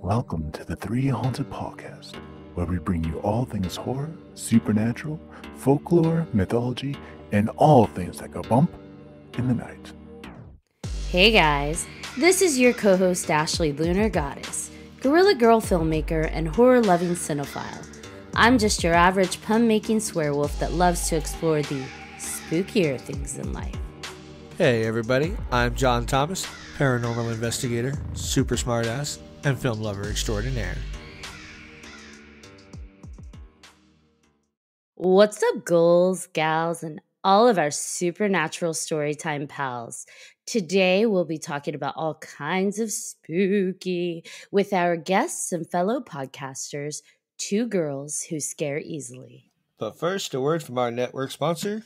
Welcome to the 3Haunted podcast, where we bring you all things horror, supernatural, folklore, mythology, and all things that go bump in the night. Hey guys, this is your co-host Ashley Lunar Goddess, Gorilla Girl filmmaker and horror-loving cinephile. I'm just your average pun-making swearwolf that loves to explore the spookier things in life. Hey everybody, I'm John Thomas, paranormal investigator, super smartass, and film lover extraordinaire. What's up, ghouls, gals, and all of our supernatural storytime pals? Today we'll be talking about all kinds of spooky with our guests and fellow podcasters, two girls who scare easily. But first, a word from our network sponsor.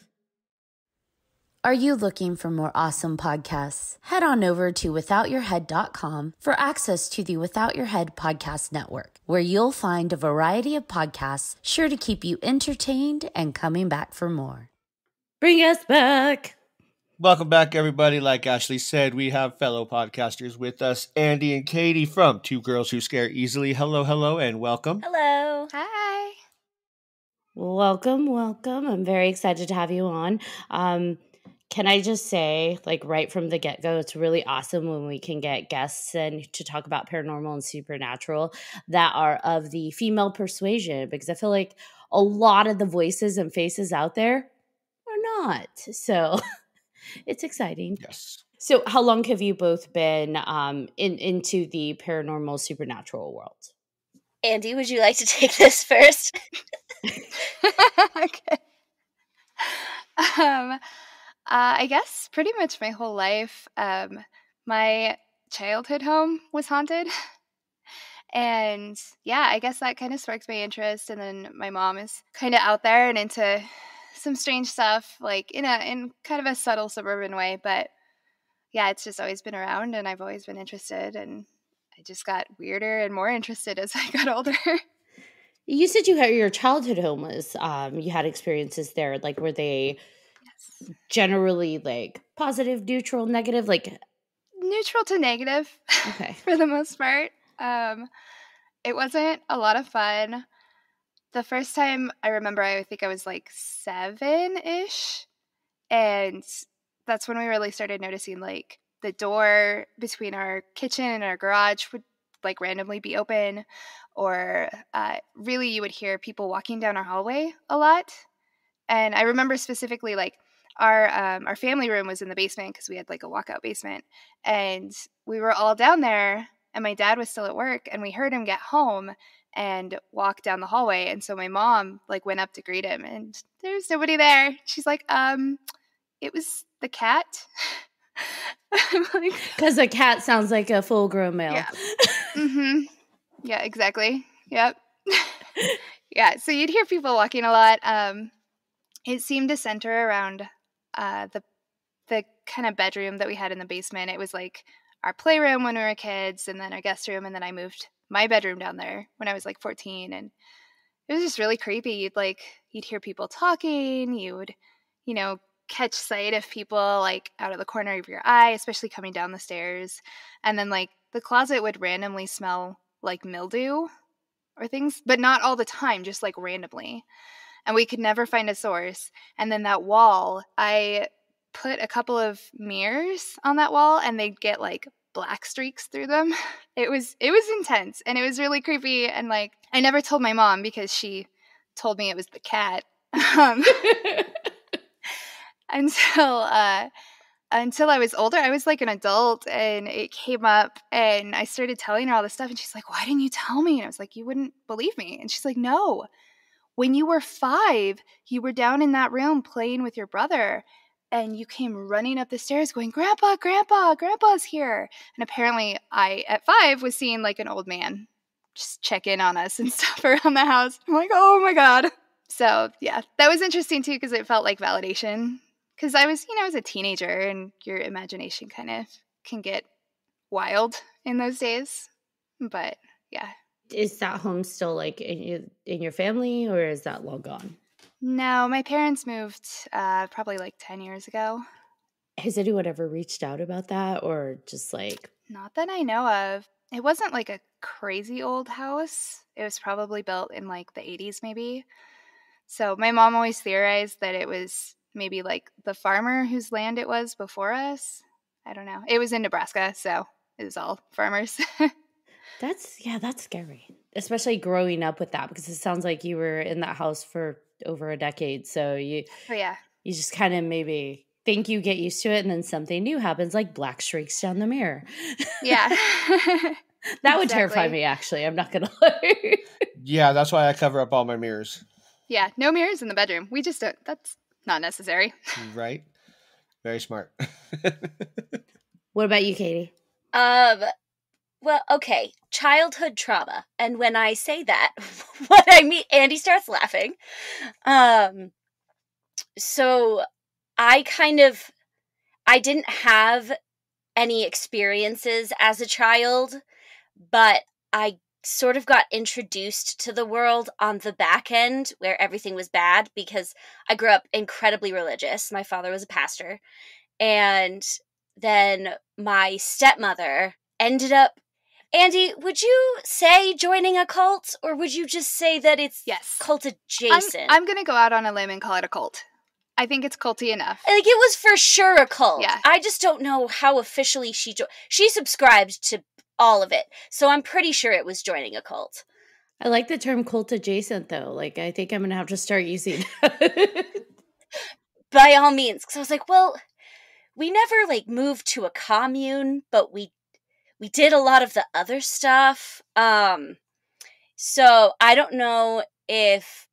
Are you looking for more awesome podcasts? Head on over to withoutyourhead.com for access to the Without Your Head podcast network, where you'll find a variety of podcasts sure to keep you entertained and coming back for more. Bring us back! Welcome back, everybody. Like Ashley said, we have fellow podcasters with us, Andy and Katie from Two Girls Who Scare Easily. Hello, and welcome. Hello. Hi. Welcome. I'm very excited to have you on. Can I just say, right from the get-go, it's really awesome when we can get guests in to talk about paranormal and supernatural that are of the female persuasion, because I feel like a lot of the voices and faces out there are not. So it's exciting. Yes. So how long have you both been into the paranormal supernatural world? Andy, would you like to take this first? Okay. I guess pretty much my whole life. My childhood home was haunted. And yeah, I guess that kind of sparked my interest. And then my mom is kind of out there and into some strange stuff, like in kind of a subtle suburban way. But yeah, it's just always been around and I've always been interested. And I just got weirder and more interested as I got older. You said your childhood home was, you had experiences there. Were they generally positive, neutral, negative? Neutral to negative. Okay. For the most part. It wasn't a lot of fun. The first time I remember, I think I was 7-ish. And that's when we really started noticing the door between our kitchen and our garage would randomly be open, or really you would hear people walking down our hallway a lot. And I remember specifically our family room was in the basement because we had a walkout basement, and we were all down there and my dad was still at work and we heard him get home and walk down the hallway. And so my mom went up to greet him and there's nobody there. She's like, it was the cat. Because a cat sounds like a full-grown male. Yeah. Mm-hmm. Yeah, exactly. Yep. Yeah, so you'd hear people walking a lot. It seemed to center around the kind of bedroom that we had in the basement. It was our playroom when we were kids, and then our guest room, and then I moved my bedroom down there when I was 14, and it was just really creepy. You'd hear people talking. You would, catch sight of people out of the corner of your eye, especially coming down the stairs. And then the closet would randomly smell like mildew or things, but not all the time, just randomly. And we could never find a source. And then that wall, I put a couple of mirrors on that wall and they'd get black streaks through them. It was intense and it was really creepy. And I never told my mom because she told me it was the cat. Until I was older. I was an adult and it came up and I started telling her all this stuff and she's like, why didn't you tell me? And I was like, you wouldn't believe me. And she's like, no, when you were 5, you were down in that room playing with your brother and you came running up the stairs going, Grandpa's here. And apparently I, at 5, was seeing an old man just check in on us and stuff around the house. I'm like, oh my God. So yeah, that was interesting too because it felt like validation. Because I was a teenager and your imagination kind of can get wild in those days. But yeah. Is that home still in your family or is that long gone? No, my parents moved probably 10 years ago. Has anyone ever reached out about that or just Not that I know of. it wasn't like a crazy old house. It was probably built in like the 80s maybe. So my mom always theorized that it was maybe like the farmer whose land it was before us. I don't know. It was in Nebraska, so it was all farmers. That's scary. Especially growing up with that, because it sounds like you were in that house for over a decade. So you Oh yeah. you just kind of maybe think you get used to it, and then something new happens, like black streaks down the mirror. Yeah. That would terrify Exactly. me, actually. I'm not gonna lie. Yeah, that's why I cover up all my mirrors. Yeah, no mirrors in the bedroom. We just don't. That's not necessary. Right? Very smart. What about you, Katie? Well, okay, childhood trauma. And when I say that, what I mean, Andy starts laughing. So I didn't have any experiences as a child, but I sort of got introduced to the world on the back end where everything was bad because I grew up incredibly religious. My father was a pastor. And then my stepmother ended up, Andy, would you say joining a cult, or would you just say that it's Yes. cult adjacent? I'm going to go out on a limb and call it a cult. I think it's culty enough. Like, it was for sure a cult. Yeah. I just don't know how officially she subscribed to all of it. So I'm pretty sure it was joining a cult. I like the term cult adjacent, though. Like, I think I'm going to have to start using that. By all means. Because I was like, well, we never, like, moved to a commune, but we did a lot of the other stuff. So I don't know if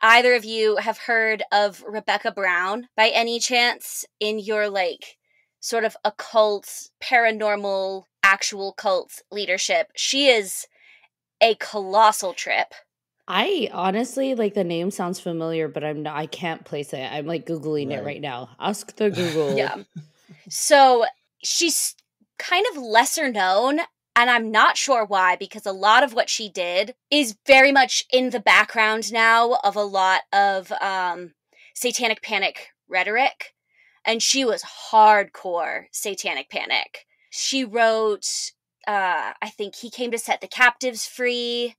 either of you have heard of Rebecca Brown by any chance in your, like, sort of occult, paranormal, actual cult leadership. She is a colossal trip. I honestly, like, the name sounds familiar, but I can't place it. I'm like Googling it right now. Ask the Google. Yeah. So she's kind of lesser known, and I'm not sure why, because a lot of what she did is very much in the background now of a lot of satanic panic rhetoric. And she was hardcore satanic panic. She wrote, I think, He Came to Set the Captives Free.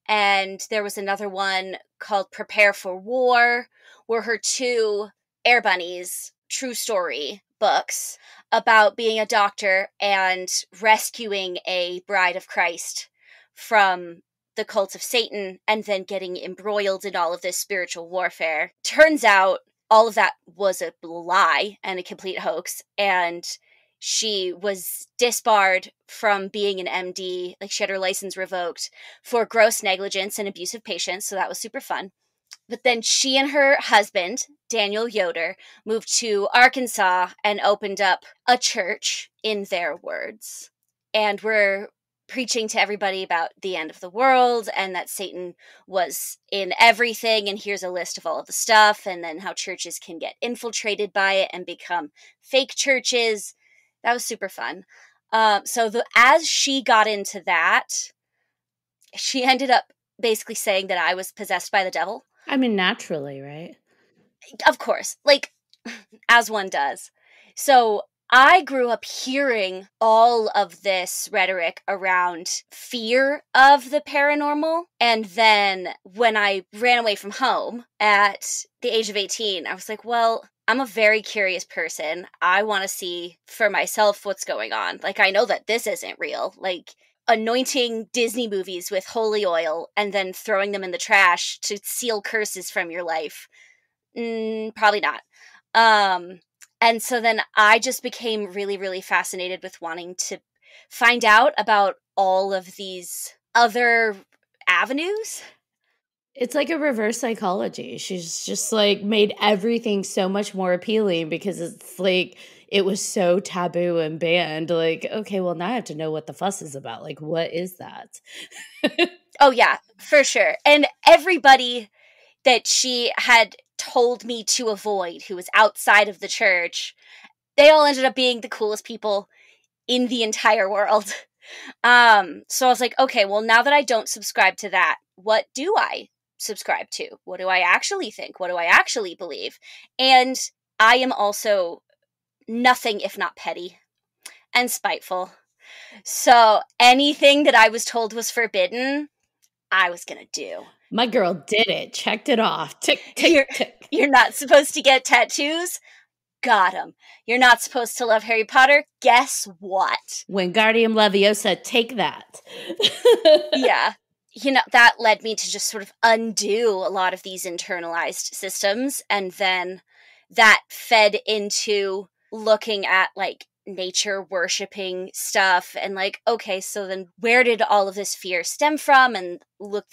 And there was another one called Prepare for War, were her two Air Bunnies true story books about being a doctor and rescuing a bride of Christ from the cult of Satan and then getting embroiled in all of this spiritual warfare. Turns out all of that was a lie and a complete hoax, and she was disbarred from being an MD, like she had her license revoked for gross negligence and abuse of patients, so that was super fun. But then she and her husband, Daniel Yoder, moved to Arkansas and opened up a church, in their words, and were preaching to everybody about the end of the world and that Satan was in everything, and here's a list of all of the stuff, and then how churches can get infiltrated by it and become fake churches. That was super fun. As she got into that, she ended up basically saying that I was possessed by the devil. I mean, naturally, right? Of course, like, as one does. So I grew up hearing all of this rhetoric around fear of the paranormal. And then when I ran away from home at the age of 18, I was like, well, I'm a very curious person. I want to see for myself what's going on. Like, I know that this isn't real. Like, anointing Disney movies with holy oil and then throwing them in the trash to seal curses from your life. Probably not. And so then I just became really, really fascinated with wanting to find out about all of these other avenues. It's like a reverse psychology. She's just like made everything so much more appealing because it's like it was so taboo and banned. Like, okay, well, now I have to know what the fuss is about. Like, what is that? Oh, yeah, for sure. And everybody that she had told me to avoid who was outside of the church, they all ended up being the coolest people in the entire world. So I was like, okay, well, now that I don't subscribe to that, what do I subscribe to? What do I actually think? What do I actually believe? And I am also nothing if not petty and spiteful. So anything that I was told was forbidden, I was going to do. My girl did it. Checked it off. Tick, tick, tick. You're not supposed to get tattoos? Got him. You're not supposed to love Harry Potter? Guess what? Wingardium Leviosa, take that. Yeah. That led me to just sort of undo a lot of these internalized systems. And then that fed into looking at like nature worshiping stuff and like, okay, so then where did all of this fear stem from? And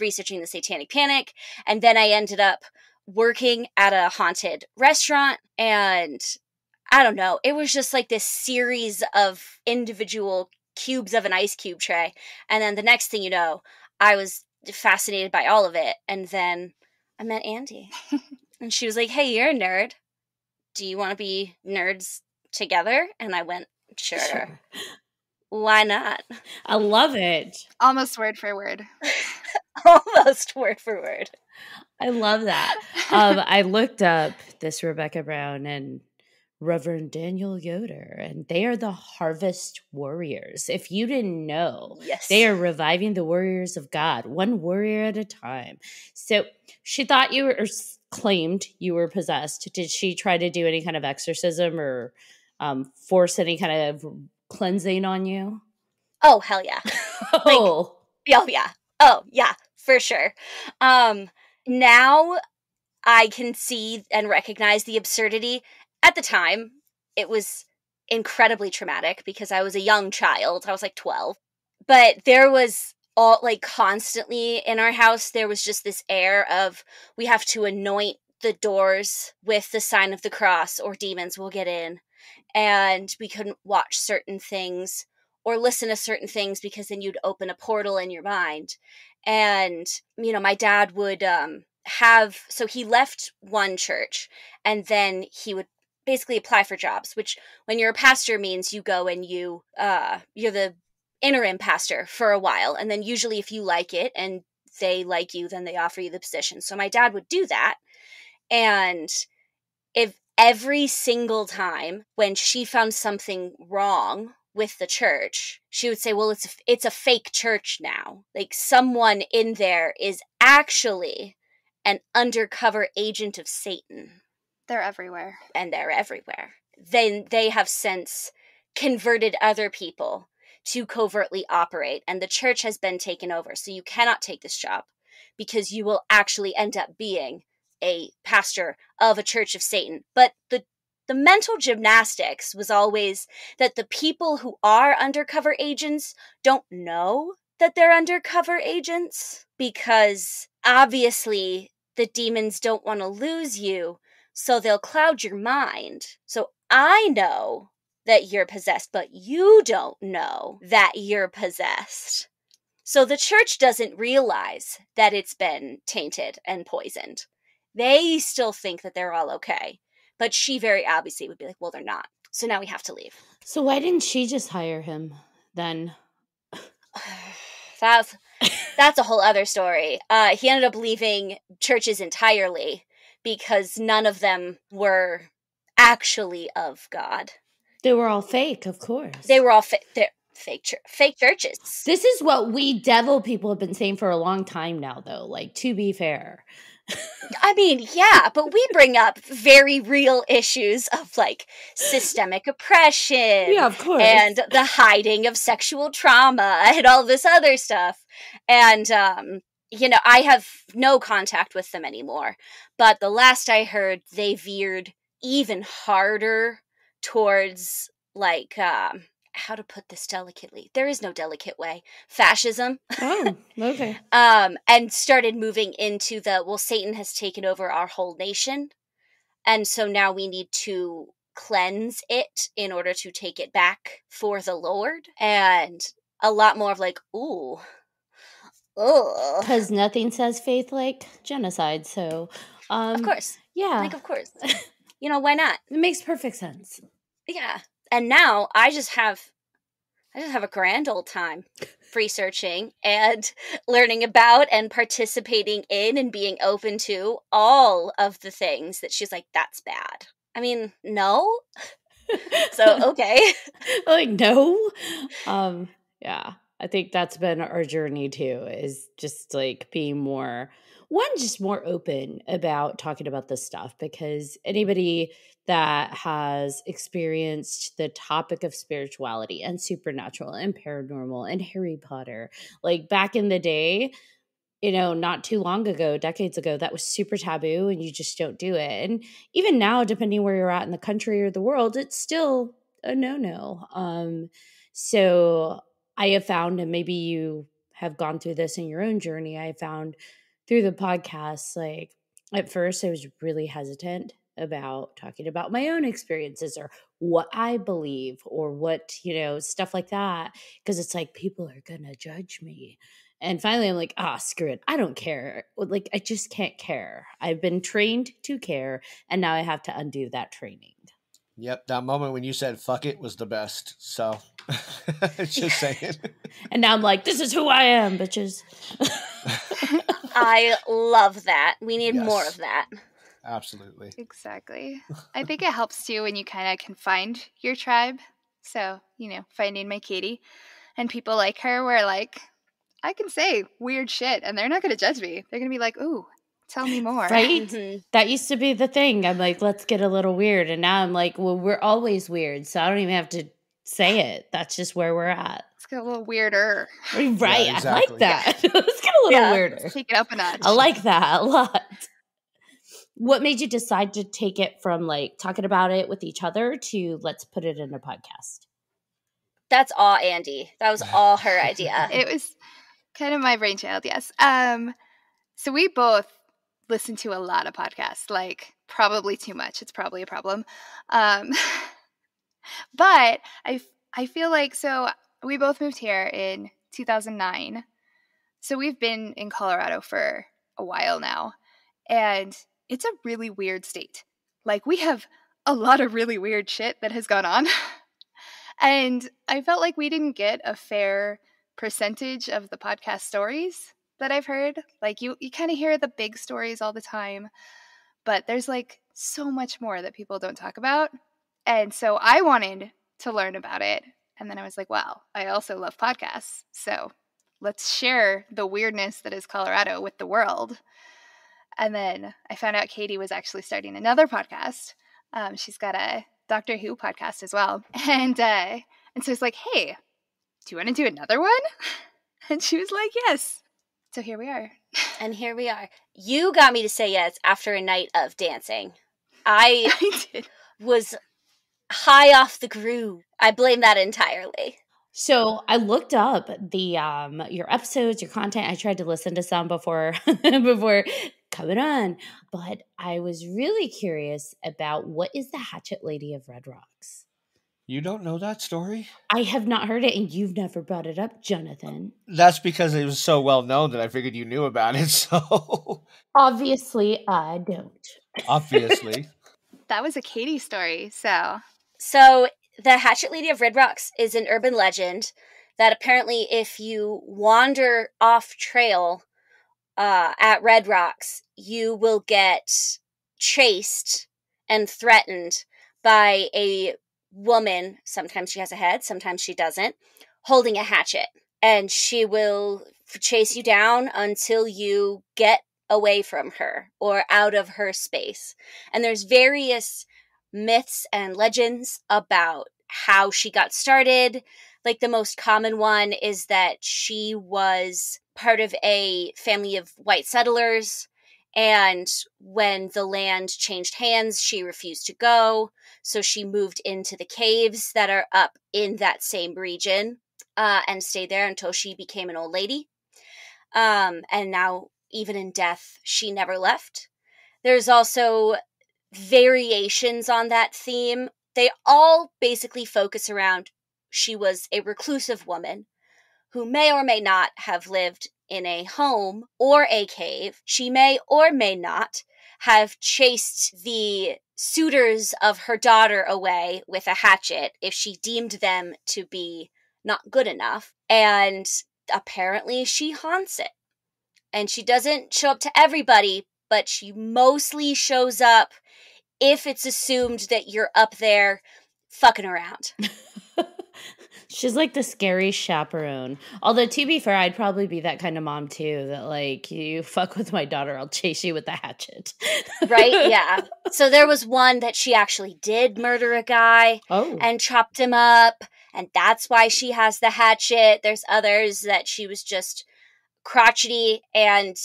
researching the Satanic Panic. And then I ended up working at a haunted restaurant, and I don't know, it was just like this series of individual cubes of an ice cube tray. And then the next thing you know, I was fascinated by all of it. And then I met Andy. And she was like, hey, you're a nerd. Do you want to be nerds together? And I went, sure. Why not? I love it. Almost word for word. Almost word for word. I love that. I looked up this Rebecca Brown and Reverend Daniel Yoder, and they are the Harvest Warriors. If you didn't know, yes, they are reviving the warriors of God, one warrior at a time. So she thought you were, or claimed you were possessed. Did she try to do any kind of exorcism or force any kind of cleansing on you? Oh, hell yeah. Oh. Oh, yeah, for sure. Now I can see and recognize the absurdity. At the time, it was incredibly traumatic because I was a young child. I was like 12. But there was constantly in our house, there was just this air of we have to anoint the doors with the sign of the cross or demons will get in. And we couldn't watch certain things or listen to certain things because then you'd open a portal in your mind. And, my dad would so he left one church and then he would basically apply for jobs, which when you're a pastor means you go and you're the interim pastor for a while. And then usually if you like it and they like you, then they offer you the position. So my dad would do that. And if every single time when she found something wrong with the church, she would say, well, it's a fake church now. Like someone in there is actually an undercover agent of Satan. They're everywhere. And they're everywhere. Then they have since converted other people to covertly operate, and the church has been taken over. So you cannot take this job because you will actually end up being a pastor of a church of Satan. But the mental gymnastics was always that the people who are undercover agents don't know that they're undercover agents because obviously the demons don't want to lose you, so they'll cloud your mind. So I know that you're possessed, but you don't know that you're possessed. So the church doesn't realize that it's been tainted and poisoned. They still think that they're all okay. But she very obviously would be like, well, they're not. So now we have to leave. So why didn't she just hire him then? That's a whole other story. He ended up leaving churches entirely because none of them were actually of God. They were all fake, of course. They were all fake churches. This is what we devil people have been saying for a long time now, though, like, to be fair. I mean, yeah, but we bring up very real issues of like systemic oppression, yeah, of course, and the hiding of sexual trauma and all this other stuff. And I have no contact with them anymore. But the last I heard, they veered even harder towards like how to put this delicately? There is no delicate way. Fascism. Oh, okay. And started moving into Satan has taken over our whole nation. And so now we need to cleanse it in order to take it back for the Lord. And a lot more of like, ooh. Because nothing says faith like genocide. So, of course. Yeah. Like, of course. Why not? It makes perfect sense. Yeah. And now I just have a grand old time researching and learning about and participating in and being open to all of the things that she's like, that's bad. I mean, no. So, okay. Like, no. Yeah, I think that's been our journey too, is just like being more, just more open about talking about this stuff, because anybody that has experienced the topic of spirituality and supernatural and paranormal and Harry Potter, like back in the day, not too long ago, decades ago, that was super taboo and you just don't do it. And even now, depending where you're at in the country or the world, it's still a no-no. So I have found, and maybe you have gone through this in your own journey, I found through the podcast, like at first I was really hesitant about talking about my own experiences or what I believe or what, stuff like that. Because it's like, people are going to judge me. And finally, I'm like, screw it. I don't care. Like, I just can't care. I've been trained to care, and now I have to undo that training. Yep, that moment when you said "fuck it" was the best. So, just saying. And now I'm like, this is who I am, bitches. I love that. We need Yes. more of that. Absolutely. Exactly. I think it helps too when you kind of can find your tribe. So, finding my Katie and people like her where like, I can say weird shit and they're not going to judge me. They're going to be like, ooh, tell me more. Right? Mm-hmm. That used to be the thing. I'm like, let's get a little weird. And now I'm like, well, we're always weird. So I don't even have to say it. That's just where we're at. Let's get a little weirder. Right. Yeah, exactly. I like that. Let's get a little weirder. Let's take it up a notch. I like that a lot. What made you decide to take it from like talking about it with each other to let's put it in a podcast? That's all Andy. That was all her idea. It was kind of my brainchild, yes. So we both listen to a lot of podcasts, like probably too much. It's probably a problem. But I feel like, so we both moved here in 2009. So we've been in Colorado for a while now. And it's a really weird state. Like, we have a lot of really weird shit that has gone on. And I felt like we didn't get a fair percentage of the podcast stories that I've heard. Like, you kind of hear the big stories all the time, but there's like so much more that people don't talk about. And so I wanted to learn about it. And then I was like, well, I also love podcasts. So let's share the weirdness that is Colorado with the world. And then I found out Katie was actually starting another podcast. She's got a Doctor Who podcast as well. And so it's like, hey, do you want to do another one? And she was like, yes. So here we are. And here we are. You got me to say yes after a night of dancing. I did. was high off the groove. I blame that entirely. So I looked up the your episodes, your content. I tried to listen to some before coming on, but I was really curious about what is the Hatchet Lady of Red Rocks. You don't know that story? I have not heard it, and you've never brought it up, Jonathan. That's because it was so well known that I figured you knew about it. So Obviously, I don't. obviously, That was a Katie story, so. So the Hatchet Lady of Red Rocks is an urban legend that apparently if you wander off trail at Red Rocks, you will get chased and threatened by a woman. Sometimes she has a head, sometimes she doesn't, holding a hatchet. And she will chase you down until you get away from her or out of her space. And there's various myths and legends about how she got started. Like, the most common one is that she was part of a family of white settlers, and when the land changed hands, she refused to go, so she moved into the caves that are up in that same region and stayed there until she became an old lady. And now, even in death, she never left. There's also variations on that theme. They all basically focus around she was a reclusive woman who may or may not have lived in a home or a cave. She may or may not have chased the suitors of her daughter away with a hatchet if she deemed them to be not good enough. And apparently she haunts it. And she doesn't show up to everybody, but she mostly shows up if it's assumed that you're up there fucking around. She's like the scary chaperone. Although, to be fair, I'd probably be that kind of mom too, that like, you fuck with my daughter, I'll chase you with a hatchet. Right? Yeah. So there was one that she actually did murder a guy and chopped him up, and that's why she has the hatchet. There's others that she was just crotchety and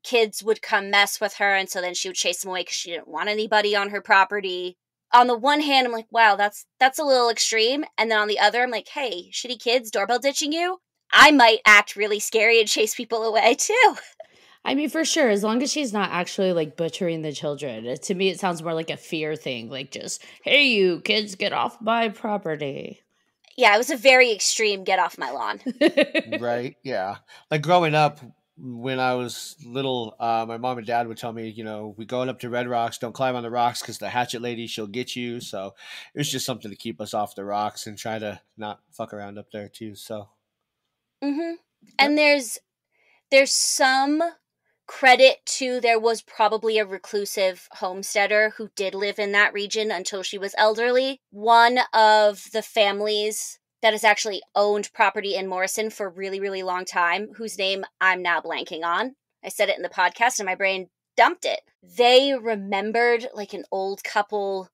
kids would come mess with her, and so then she would chase them away because she didn't want anybody on her property. On the one hand, I'm like, wow, that's a little extreme. And then on the other, I'm like, hey, shitty kids doorbell ditching you? I might act really scary and chase people away too. I mean, for sure, as long as she's not actually like butchering the children. To me, it sounds more like a fear thing. Like just, hey, you kids, get off my property. Yeah, it was a very extreme get off my lawn. Right? Yeah. Like growing up, when I was little, my mom and dad would tell me, we going up to Red Rocks, don't climb on the rocks because the hatchet lady, she'll get you. So it was just something to keep us off the rocks and try to not fuck around up there too. So. Mm-hmm. And there's some credit to, there was probably a reclusive homesteader who did live in that region until she was elderly. One of the families that has actually owned property in Morrison for a really, really long time, whose name I'm now blanking on. I said it in the podcast and my brain dumped it. They remembered like an old couple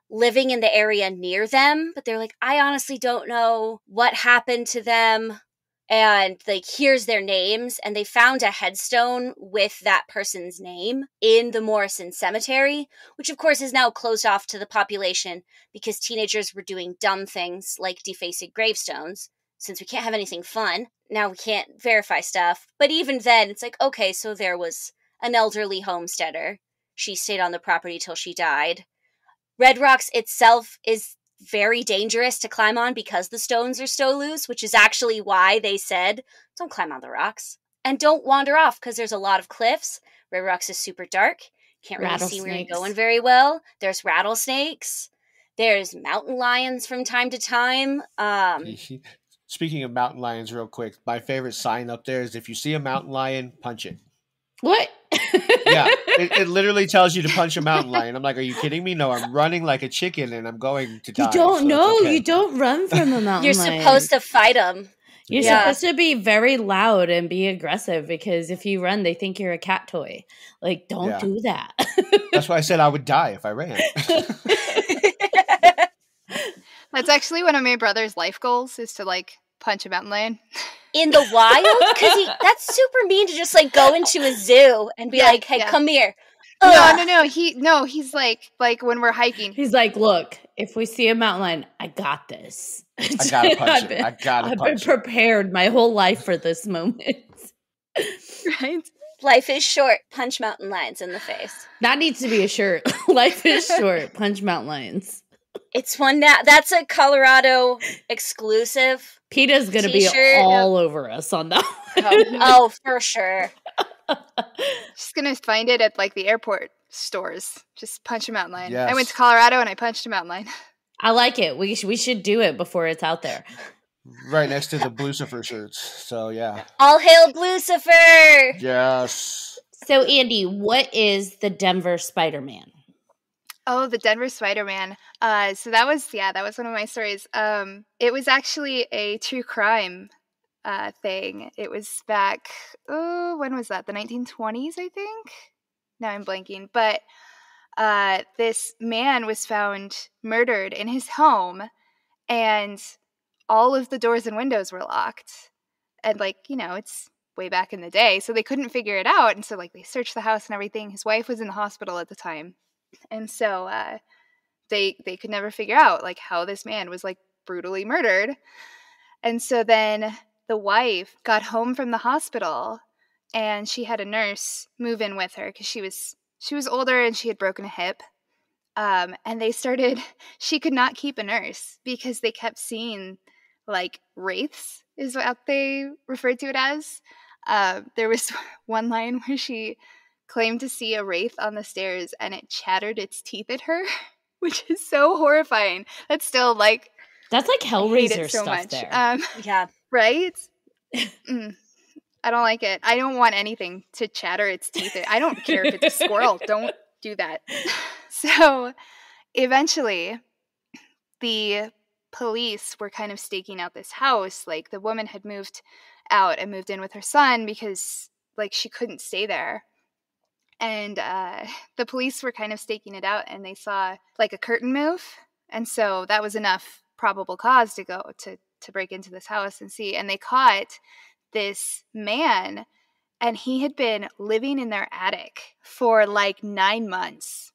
living in the area near them, but they're like, I honestly don't know what happened to them. And like, here's their names. And they found a headstone with that person's name in the Morrison Cemetery, which of course is now closed off to the population because teenagers were doing dumb things like defacing gravestones. Since we can't have anything fun, now we can't verify stuff. But even then, it's like, okay, so there was an elderly homesteader. She stayed on the property till she died. Red Rocks itself is very dangerous to climb on because the stones are so loose, which is actually why they said, don't climb on the rocks. And don't wander off because there's a lot of cliffs. Red Rocks is super dark. Can't really see where you're going very well. There's rattlesnakes. There's mountain lions from time to time. Speaking of mountain lions real quick, my favorite sign up there is if you see a mountain lion, punch it. What? Yeah, it literally tells you to punch a mountain lion. I'm like, are you kidding me? No, I'm running like a chicken and I'm going to die. You don't know. Okay. You don't run from a mountain lion. You're supposed to fight them. You're supposed to be very loud and be aggressive because if you run, they think you're a cat toy. Like, don't do that. That's why I said I would die if I ran. That's actually one of my brother's life goals is to like punch a mountain lion. In the wild? Because that's super mean to just like go into a zoo and be like, hey, come here. No. He's like when we're hiking. He's like, look, if we see a mountain lion, I got this. I gotta punch it. I've been prepared my whole life for this moment. Right? Life is short. Punch mountain lions in the face. That needs to be a shirt. Life is short. Punch mountain lions. It's one now. That's a Colorado exclusive. PETA's going to be all over us on that. Oh, for sure. She's going to find it at like the airport stores. Just punch a mountain lion. Yes. I went to Colorado and I punched a mountain lion. I like it. We should do it before it's out there. Right next to the Blucifer shirts. So, yeah. All hail Blucifer! Yes. So, Andy, what is the Denver Spider-Man? Oh, the Denver Spider-Man. So that was one of my stories. It was actually a true crime thing. It was back, when was that? The 1920s, I think? Now I'm blanking. But this man was found murdered in his home, and all of the doors and windows were locked. And, like, it's way back in the day, so they couldn't figure it out. And so, like, they searched the house and everything. His wife was in the hospital at the time. And so they could never figure out, like, how this man was, like, brutally murdered. And so then the wife got home from the hospital, and she had a nurse move in with her because she was older and she had broken a hip. And she could not keep a nurse because they kept seeing, like, wraiths is what they referred to it as. There was one line where she claimed to see a wraith on the stairs and it chattered its teeth at her, which is so horrifying. That's still like... That's like Hellraiser so stuff much. there. Yeah. Right? I don't like it. I don't want anything to chatter its teeth. I don't care if it's a squirrel. Don't do that. So eventually the police were kind of staking out this house. Like, the woman had moved out and moved in with her son because, like, she couldn't stay there. And the police were kind of staking it out, and they saw, like, a curtain move. And so that was enough probable cause to go to break into this house and see. And they caught this man, and he had been living in their attic for like 9 months.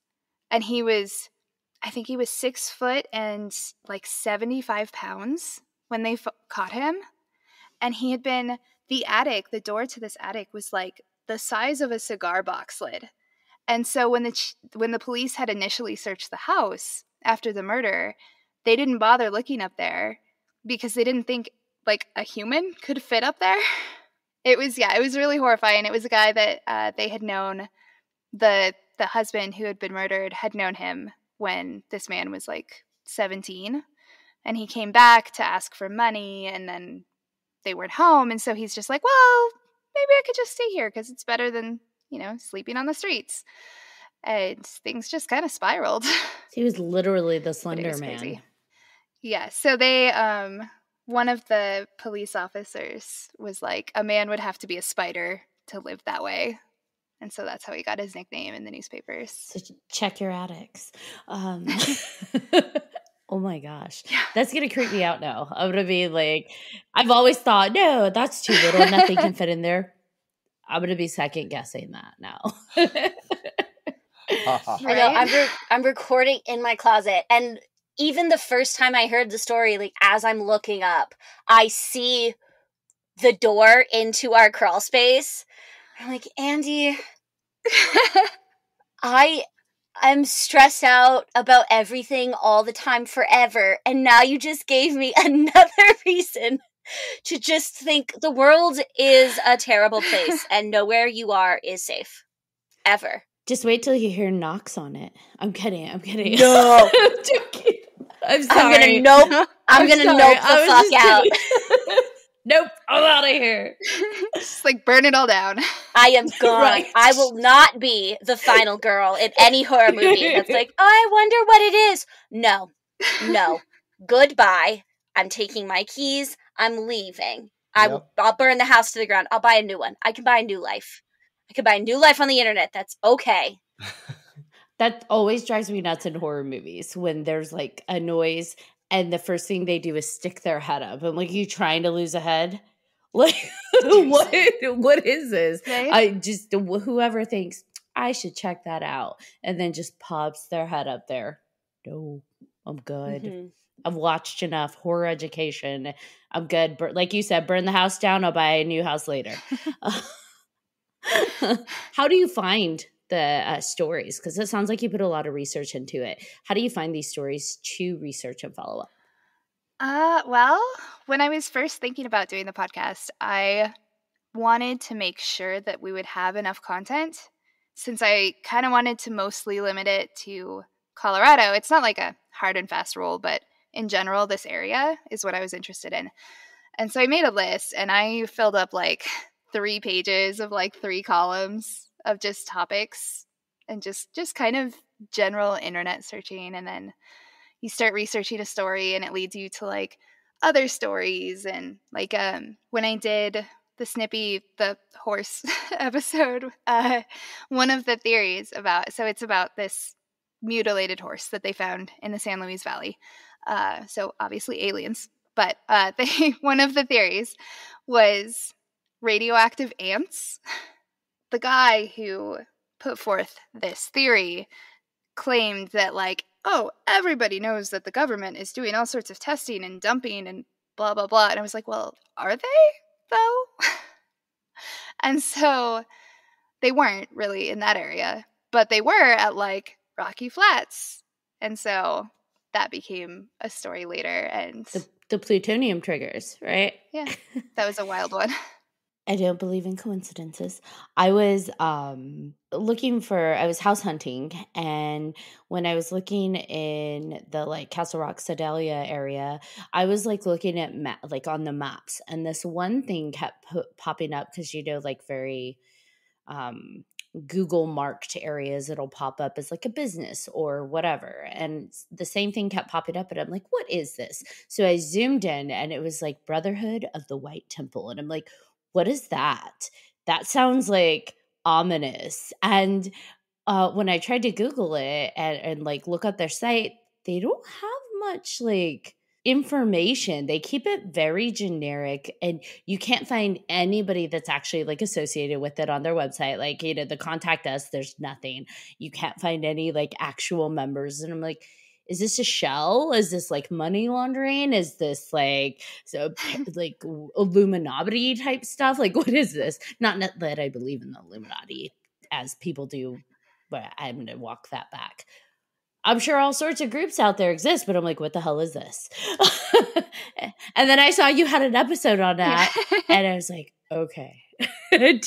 And I think he was 6 foot and like 75 pounds when they caught him. And he had been, the door to this attic was like the size of a cigar box lid. And so when the police had initially searched the house after the murder, they didn't bother looking up there because they didn't think like a human could fit up there. It was really horrifying. It was a guy that they had known, the husband who had been murdered had known him when this man was like 17, and he came back to ask for money, and then they weren't home, and so he's just like, well, maybe I could just stay here because it's better than, sleeping on the streets. And things just kind of spiraled. He was literally the Slender Man. Crazy. Yeah, so they, one of the police officers was like, a man would have to be a spider to live that way. And so that's how he got his nickname in the newspapers. So check your attics. Oh my gosh. Yeah. That's going to creep me out now. I'm going to be like, I've always thought, no, that's too little. Nothing can fit in there. I'm going to be second guessing that now. I know, I'm recording in my closet, and even the first time I heard the story, like as I'm looking up, I see the door into our crawl space. I'm like, Andy, I'm stressed out about everything all the time forever, and now you just gave me another reason to just think the world is a terrible place and nowhere you are is safe. Ever. Just wait till you hear knocks on it. I'm kidding. No. I'm sorry. I'm gonna nope the fuck out. Nope. I'm out of here. Just like burn it all down. I am gone. Right. I will not be the final girl in any horror movie that's like, oh, I wonder what it is. No. Goodbye. I'm taking my keys. I'm leaving. I'll burn the house to the ground. I'll buy a new one. I can buy a new life. I can buy a new life on the internet. That's okay. That always drives me nuts in horror movies when there's like a noise and the first thing they do is stick their head up. I'm like, you trying to lose a head? Like, what is this? Right? I just, whoever thinks I should check that out and then just pops their head up there. No, I'm good. Mm-hmm. I've watched enough horror education. I'm good. Like you said, burn the house down. I'll buy a new house later. How do you find the stories? Because it sounds like you put a lot of research into it. How do you find these stories to research and follow up? Well, when I was first thinking about doing the podcast, I wanted to make sure that we would have enough content, since I kind of wanted to mostly limit it to Colorado. It's not like a hard and fast rule, but in general, this area is what I was interested in. And so I made a list, and I filled up like 3 pages of like 3 columns of just topics and just kind of general internet searching. And then you start researching a story and it leads you to like other stories. And like when I did the Snippy, the horse episode, one of the theories it's about this mutilated horse that they found in the San Luis Valley. So obviously aliens, but one of the theories was radioactive ants. The guy who put forth this theory claimed that like, oh, everybody knows that the government is doing all sorts of testing and dumping and blah, blah, blah. And I was like, well, are they though? And so they weren't really in that area, but they were at like Rocky Flats. And so that became a story later. And the plutonium triggers, right? Yeah, that was a wild one. I don't believe in coincidences. I was I was house hunting, and when I was looking in the like Castle Rock, Sedalia area, I was like looking at like on the maps, and this one thing kept popping up because like very Google marked areas, it'll pop up as like a business or whatever. And the same thing kept popping up. And I'm like, what is this? So I zoomed in and it was like Brotherhood of the White Temple. And I'm like, what is that? That sounds like ominous. And when I tried to Google it and like look up their site, they don't have much like information. They keep it very generic, and you can't find anybody that's actually like associated with it on their website. Like, you know, the contact us, there's nothing. You can't find any like actual members. And I'm like, is this a shell? Is this like money laundering? Is this like like Illuminati type stuff? Like, what is this? Not that I believe in the Illuminati as people do, but I'm going to walk that back. I'm sure all sorts of groups out there exist, but I'm like, what the hell is this? And then I saw you had an episode on that, and I was like, okay,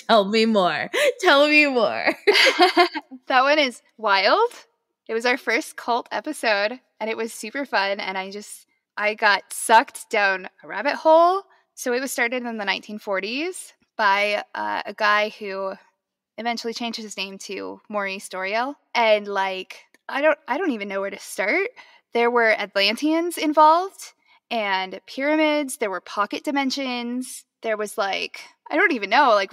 tell me more. Tell me more. That one is wild. It was our first cult episode, and it was super fun, and I got sucked down a rabbit hole. So it was started in the 1940s by a guy who eventually changed his name to Maurice Doriel. And like, I don't even know where to start. There were Atlanteans involved and pyramids. There were pocket dimensions. There was like, I don't even know, like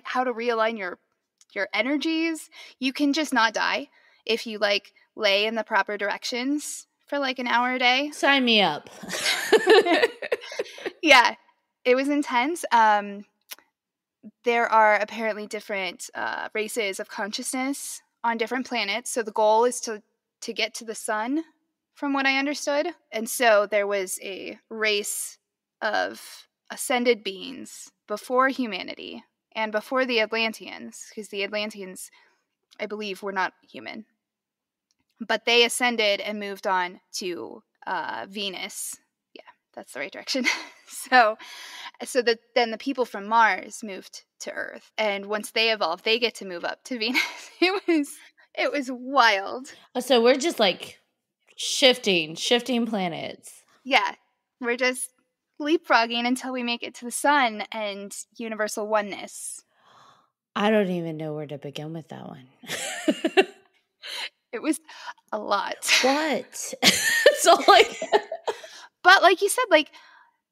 how to realign your energies. You can just not die if you like lay in the proper directions for like an hour a day. Sign me up. Yeah, it was intense. There are apparently different races of consciousness on different planets. So the goal is to get to the sun, from what I understood. And so there was a race of ascended beings before humanity and before the Atlanteans, because the Atlanteans, I believe, were not human. But they ascended and moved on to Venus. Yeah, that's the right direction. So then the people from Mars moved to Earth, and once they evolve, they get to move up to Venus. It was wild. So we're just like shifting planets. Yeah, we're just leapfrogging until we make it to the sun and universal oneness. I don't even know where to begin with that one. It was a lot. What? So like, but like you said, like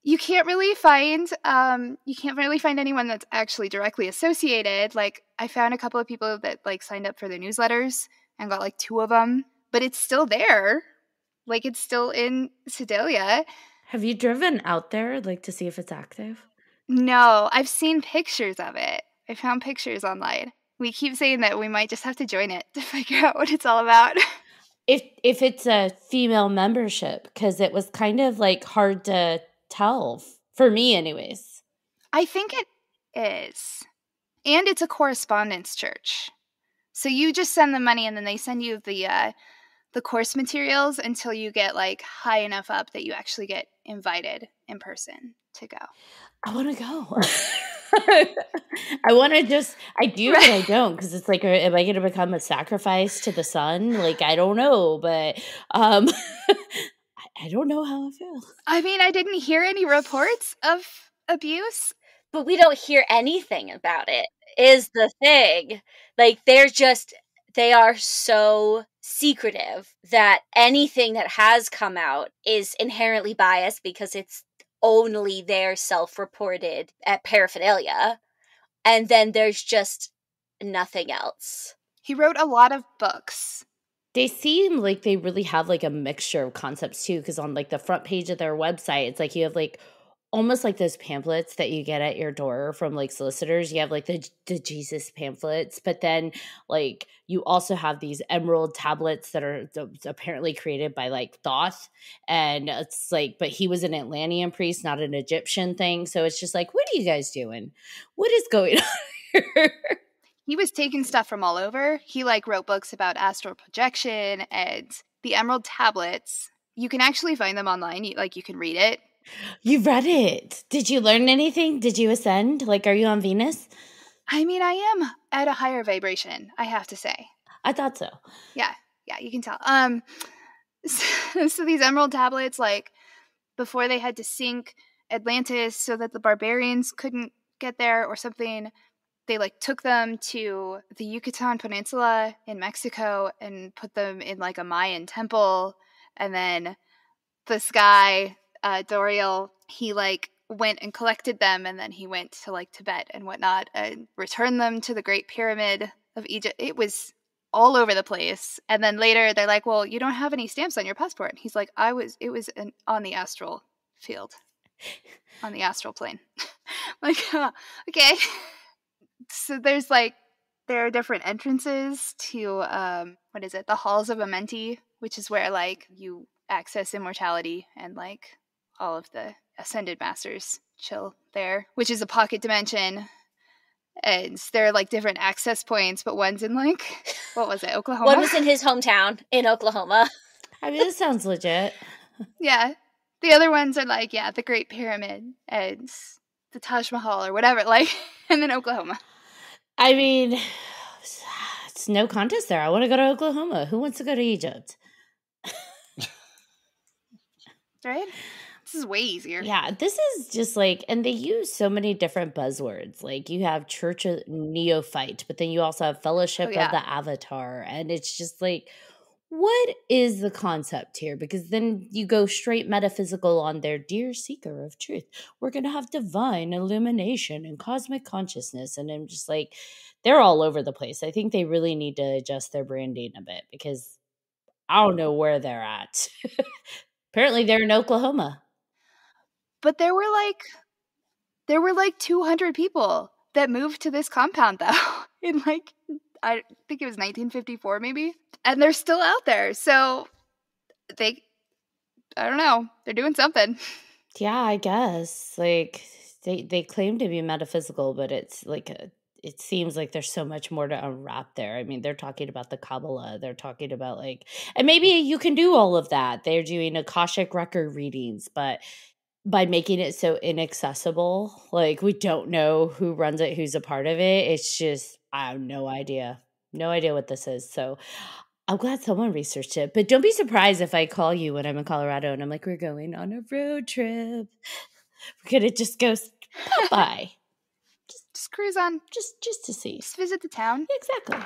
you can't really find anyone that's actually directly associated. Like I found a couple of people that like signed up for their newsletters and got like 2 of them, but it's still there. Like it's still in Sedalia. Have you driven out there like to see if it's active? No, I've seen pictures of it. I found pictures online. We keep saying that we might just have to join it to figure out what it's all about. If it's a female membership, because it was kind of like hard to tell for me anyways. I think it is. And it's a correspondence church. So you just send them money and then they send you the course materials until you get like high enough up that you actually get invited in person to go. I want to go. I want to just, I do, but I don't, because it's like, am I going to become a sacrifice to the sun? Like, I don't know, but I don't know how I feel. I mean, I didn't hear any reports of abuse. But we don't hear anything about it, is the thing. Like, they are so secretive that anything that has come out is inherently biased because it's only their self-reported paraphernalia, and then there's just nothing else. He wrote a lot of books. They seem like they really have like a mixture of concepts too, because on like the front page of their website, it's like you have like almost like those pamphlets that you get at your door from like solicitors. You have like the Jesus pamphlets, but then like you also have these emerald tablets that are apparently created by like Thoth. And it's like, but he was an Atlantean priest, not an Egyptian thing. So it's just like, what are you guys doing? What is going on here? He was taking stuff from all over. He like wrote books about astral projection and the emerald tablets. You can actually find them online. You can read it. You read it. Did you learn anything? Did you ascend? Like, are you on Venus? I mean, I am at a higher vibration, I have to say. I thought so. Yeah, you can tell. So these emerald tablets, like, before they had to sink Atlantis so that the barbarians couldn't get there or something, they like took them to the Yucatan Peninsula in Mexico and put them in like a Mayan temple. And then this guy, Doriel, he like went and collected them, and then he went to like Tibet and whatnot and returned them to the Great Pyramid of Egypt. It was all over the place. And then later they're like, well, you don't have any stamps on your passport. And he's like, it was on the astral field, on the astral plane. Like, okay. So there are different entrances to, what is it? The Halls of Amenti, which is where like you access immortality, and like all of the ascended masters chill there, which is a pocket dimension. And there are like different access points, but one's in like, what was it, Oklahoma? One was in his hometown in Oklahoma. I mean, this sounds legit. Yeah. The other ones are like, yeah, the Great Pyramid and the Taj Mahal or whatever, like, and then Oklahoma. I mean, it's no contest there. I want to go to Oklahoma. Who wants to go to Egypt? Right? This is way easier. Yeah, this is just like, and they use so many different buzzwords. Like you have Church of Neophyte, but then you also have Fellowship of the Avatar. And it's just like, what is the concept here? Because then you go straight metaphysical on their dear seeker of truth. We're going to have divine illumination and cosmic consciousness. And I'm just like, they're all over the place. I think they really need to adjust their branding a bit, because I don't know where they're at. Apparently they're in Oklahoma. But there were like 200 people that moved to this compound though in like, I think it was 1954 maybe, and they're still out there. So I don't know, they're doing something. Yeah, I guess. Like they claim to be metaphysical, but it's like it seems like there's so much more to unwrap there. I mean, they're talking about the Kabbalah. They're talking about like, and maybe you can do all of that. They're doing Akashic record readings, but by making it so inaccessible, like we don't know who runs it, who's a part of it. It's just, I have no idea what this is. So I'm glad someone researched it, but don't be surprised if I call you when I'm in Colorado and I'm like, we're going on a road trip. We're going to just go pop by. Just cruise on. Just to see. Just visit the town. Exactly.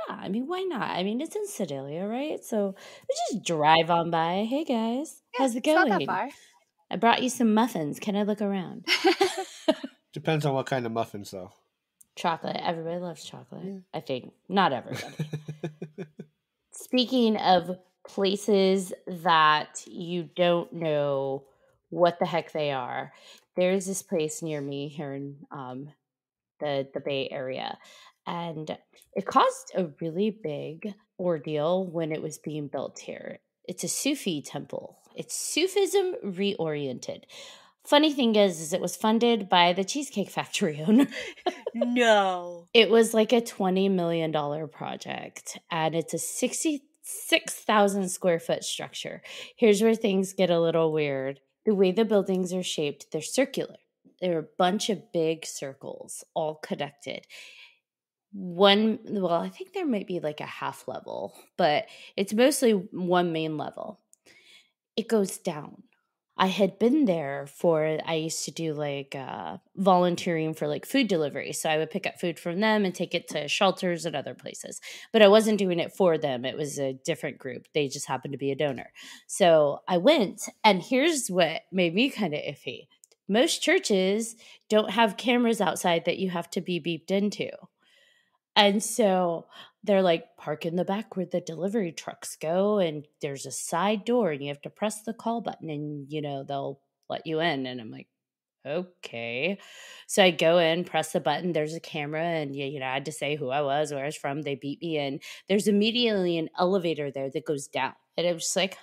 Yeah, I mean, why not? I mean, it's in Sedalia, right? So we just drive on by. Hey, guys. Yeah, how's it going? It's not that far. I brought you some muffins. Can I look around? Depends on what kind of muffins, though. Chocolate. Everybody loves chocolate. Yeah. I think. Not everybody. Speaking of places that you don't know what the heck they are, there's this place near me here in the Bay Area. And it caused a really big ordeal when it was being built here. It's a Sufi temple. It's Sufism reoriented. Funny thing is it was funded by the Cheesecake Factory owner. No. It was like a $20 million project, and it's a 66,000 square foot structure. Here's where things get a little weird. The way the buildings are shaped, they're circular. They're a bunch of big circles, all connected. I think there might be like a half level, but it's mostly one main level. It goes down. I had been there I used to do like volunteering for like food delivery. So I would pick up food from them and take it to shelters and other places. But I wasn't doing it for them. It was a different group. They just happened to be a donor. So I went, and here's what made me kind of iffy. Most churches don't have cameras outside that you have to be beeped into. And so they're like, park in the back where the delivery trucks go, and there's a side door, and you have to press the call button, and, they'll let you in. And I'm like, okay. So I go in, press the button, there's a camera, and, I had to say who I was, where I was from. They beat me in. There's immediately an elevator there that goes down. And I'm just like,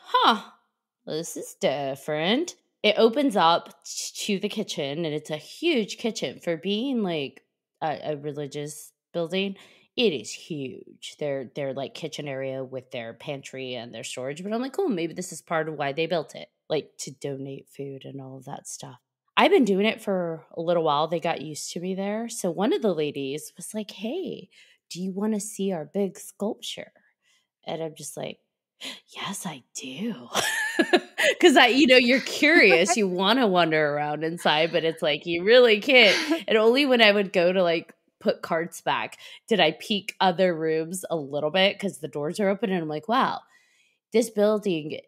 this is different. It opens up to the kitchen, and it's a huge kitchen for being like a religious building. It is huge. Their like kitchen area with their pantry and their storage. But I'm like, cool, maybe this is part of why they built it, like to donate food and all of that stuff. I've been doing it for a little while. They got used to me there. So one of the ladies was like, hey, do you want to see our big sculpture? And I'm just like, yes, I do. Because you're curious. You want to wander around inside, but it's like you really can't. And only when I would go to like put carts back, did I peek other rooms a little bit because the doors are open, and I'm like, wow, this building,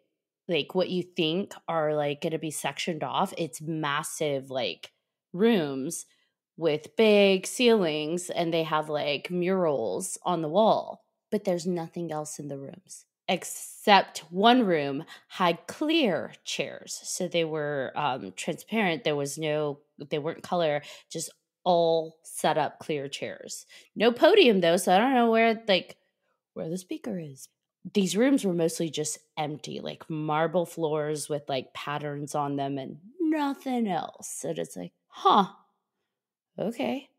like what you think are like going to be sectioned off, it's massive like rooms with big ceilings, and they have like murals on the wall, but there's nothing else in the rooms except one room had clear chairs. So they were transparent. They weren't color, just all set up clear chairs. No podium though, so I don't know where the speaker is. These rooms were mostly just empty, like marble floors with like patterns on them and nothing else. So it's like, okay.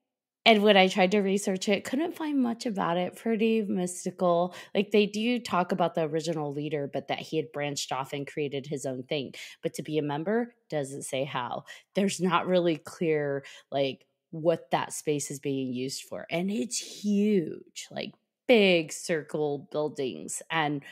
And when I tried to research it, couldn't find much about it. Pretty mystical. Like they do talk about the original leader, but that he had branched off and created his own thing. But to be a member doesn't say how. There's not really clear like what that space is being used for. And it's huge, like big circle buildings. And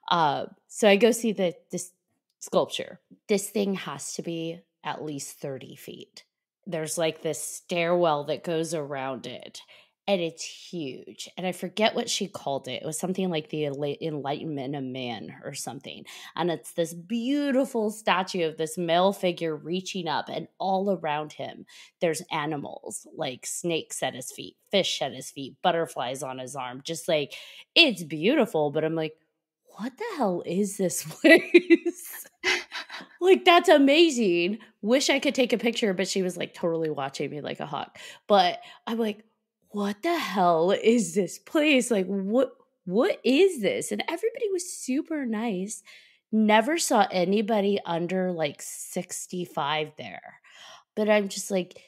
so I go see this sculpture. This thing has to be at least 30 feet. There's like this stairwell that goes around it, and it's huge. And I forget what she called it. It was something like the Enlightenment of Man or something. And it's this beautiful statue of this male figure reaching up, and all around him, there's animals like snakes at his feet, fish at his feet, butterflies on his arm. Just like, it's beautiful. But I'm like, what the hell is this place? Like, that's amazing. Wish I could take a picture, but she was like totally watching me like a hawk. But I'm like, what the hell is this place? Like, what is this? And everybody was super nice. Never saw anybody under like 65 there. But I'm just like,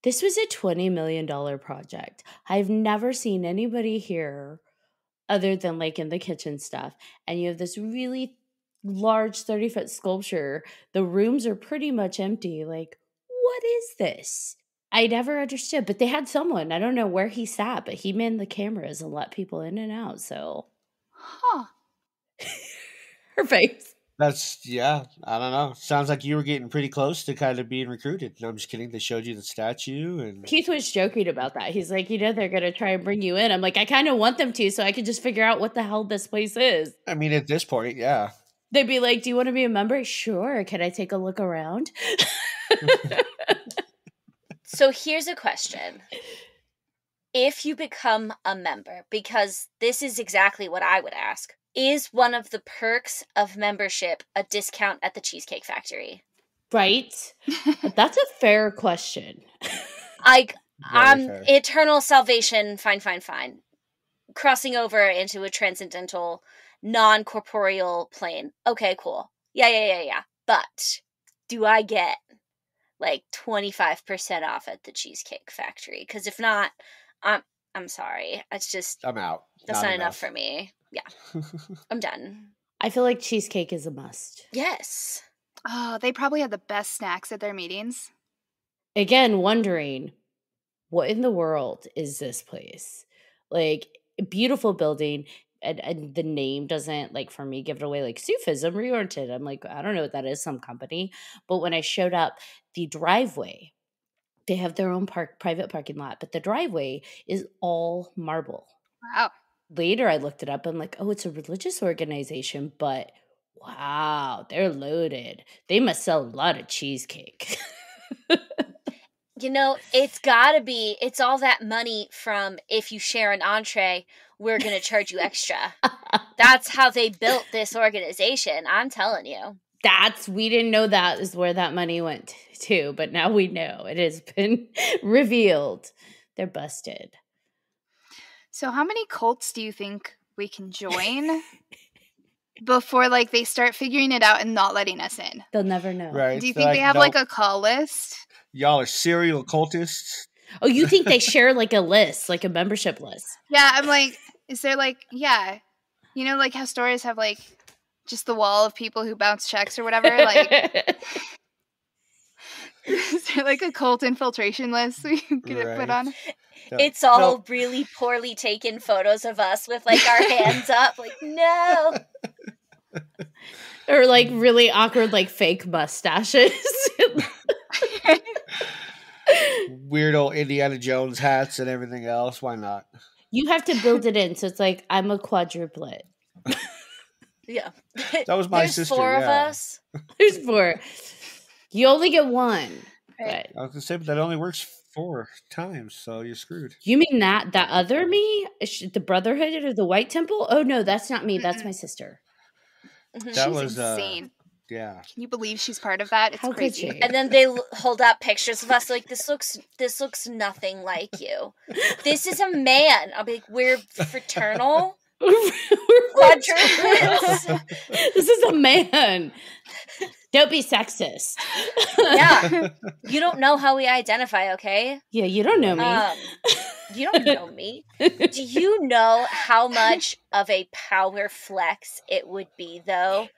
this was a $20 million project. I've never seen anybody here other than like in the kitchen stuff. And you have this really large 30-foot sculpture. The rooms are pretty much empty. Like, what is this? I never understood, but they had someone. I don't know where he sat, but he manned the cameras and let people in and out. So, her face. I don't know. Sounds like you were getting pretty close to kind of being recruited. No, I'm just kidding. They showed you the statue, and Keith was joking about that. He's like, they're going to try and bring you in. I'm like, I kind of want them to, so I could just figure out what the hell this place is. I mean, at this point, yeah. They'd be like, do you want to be a member? Sure. Can I take a look around? So here's a question. If you become a member, because this is exactly what I would ask, is one of the perks of membership a discount at the Cheesecake Factory? Right? That's a fair question. Eternal salvation, fine. Crossing over into a transcendental, non-corporeal plane. Okay, cool. Yeah. But do I get like 25% off at the Cheesecake Factory? Because if not, I'm sorry. It's just, I'm out. That's not enough for me. Yeah. I'm done. I feel like cheesecake is a must. Yes. Oh, they probably have the best snacks at their meetings. Again, wondering, what in the world is this place? Like, a beautiful building, and the name doesn't, like, for me, give it away. Like, Sufism Reoriented. I'm like, I don't know what that is, some company. But when I showed up, the driveway, they have their own private parking lot, but the driveway is all marble. Wow. Later, I looked it up. I'm like, oh, it's a religious organization, but wow, they're loaded. They must sell a lot of cheesecake. You know, it's all that money from if you share an entree, we're going to charge you extra. That's how they built this organization. I'm telling you. We didn't know that is where that money went to, but now we know. It has been revealed. They're busted. So how many cults do you think we can join before like they start figuring it out and not letting us in? They'll never know. Right. Do you think they have like a call list? Y'all are serial cultists? Oh, you think they share like a list, like a membership list? Yeah, I'm like, is there like, yeah, you know, like how stories have like just the wall of people who bounce checks or whatever? Like, is there like a cult infiltration list we can get it put on? It's all really poorly taken photos of us with like our hands up, like, no. Or like really awkward, like fake mustaches. weird old Indiana Jones hats and everything else. Why not? You have to build it in, so it's like I'm a quadruplet. Yeah. That was my There's sister. 4 of yeah. us. There's 4. You only get 1. Right. But I was gonna say, but that only works 4 times, so you're screwed. you mean that other me? The Brotherhood or the White Temple? Oh no, that's not me. That's my sister. Mhm. That She's was insane. yeah. Can you believe she's part of that? It's How could crazy. she? And then they hold up pictures of us like, this looks nothing like you. This is a man. I'll be like, we're fraternal quadruplets. This is a man. Don't be sexist. Yeah. You don't know how we identify, okay? Yeah, you don't know me. You don't know me. Do you know how much of a power flex it would be, though,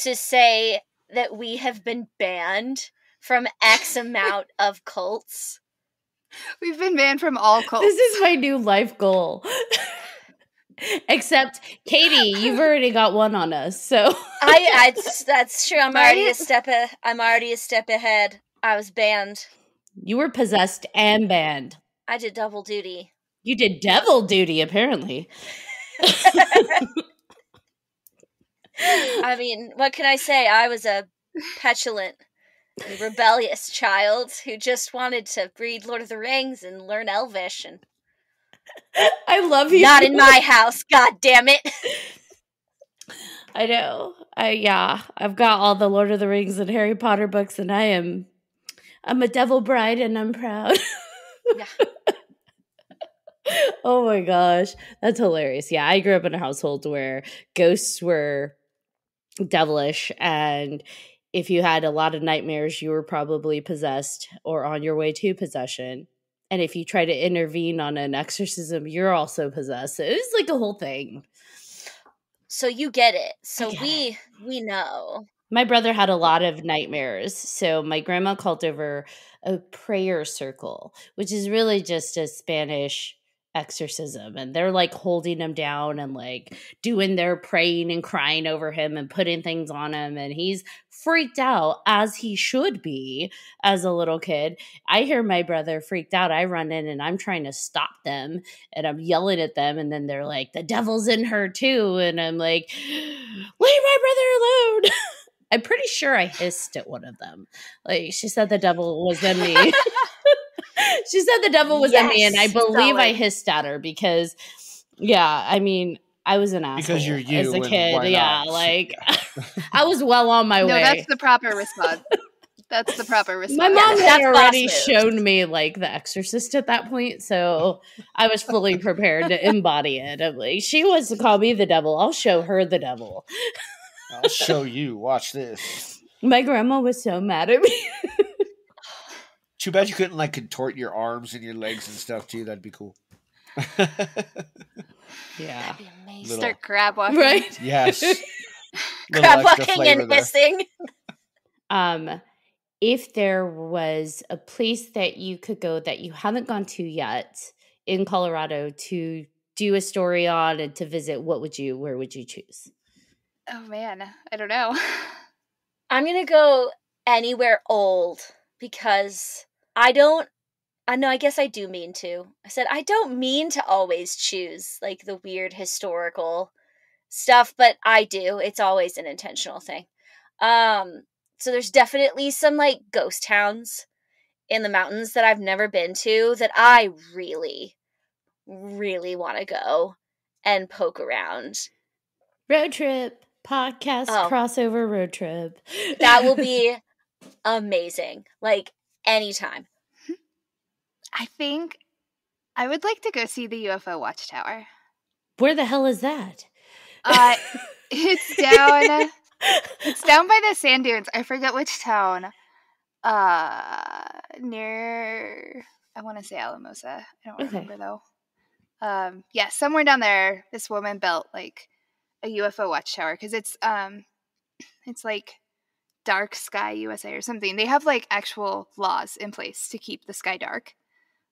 to say that we have been banned from X amount of cults? We've been banned from all cults. This is my new life goal. Except, Katie, you've already got one on us, so that's true. I'm already a step ahead. I was banned. You were possessed and banned. I did double duty. You did devil duty, apparently. I mean, what can I say? I was a petulant and rebellious child who just wanted to read Lord of the Rings and learn Elvish, and I love you. not in my house, god damn it. I know. I've got all the Lord of the Rings and Harry Potter books, and I'm a devil bride, and I'm proud. Yeah. Oh my gosh, that's hilarious. Yeah, I grew up in a household where ghosts were devilish, and if you had a lot of nightmares, you were probably possessed or on your way to possession. And if you try to intervene on an exorcism, you're also possessed. It was like a whole thing. So you get it. So I get we know. My brother had a lot of nightmares. So my grandma called over a prayer circle, which is really just a Spanish exorcism. And they're like holding him down and like doing their praying and crying over him and putting things on him. And he's freaked out, as he should be as a little kid. I hear my brother freaked out. I run in and I'm trying to stop them and I'm yelling at them. And then they're like, the devil's in her too. And I'm like, leave my brother alone. I'm pretty sure I hissed at one of them. Like, she said the devil was in me. She said the devil was in me, and I believe I hissed at her because, yeah, I mean, I was an asshole Because you're you as a and kid. why Yeah, not? like, I was well on my way. No, that's the proper response. That's the proper response. My mom had that's already boss shown me, like, The Exorcist at that point, so I was fully prepared to embody it. I'm like, she wants to call me the devil. I'll show her the devil. I'll show you. Watch this. My grandma was so mad at me. Too bad you couldn't like contort your arms and your legs and stuff too. That'd be cool. Yeah. That'd be amazing. Start crab walking. Right? Yes. Crab walking and hissing. If there was a place that you could go that you haven't gone to yet in Colorado to do a story on and to visit, where would you choose? Oh man, I don't know. I'm gonna go anywhere old because I guess I do mean to. I said I don't mean to always choose like the weird historical stuff, but I do. It's always an intentional thing. So there's definitely some like ghost towns in the mountains that I've never been to that I really, really want to go and poke around. Road trip, podcast, crossover road trip. That will be amazing. Like anytime. I think I would like to go see the UFO Watchtower. Where the hell is that? It's down. It's down by the sand dunes. I forget which town. Near, I want to say Alamosa. I don't remember though. Yeah, somewhere down there. This woman built like a UFO watchtower because it's like Dark Sky USA or something. They have like actual laws in place to keep the sky dark.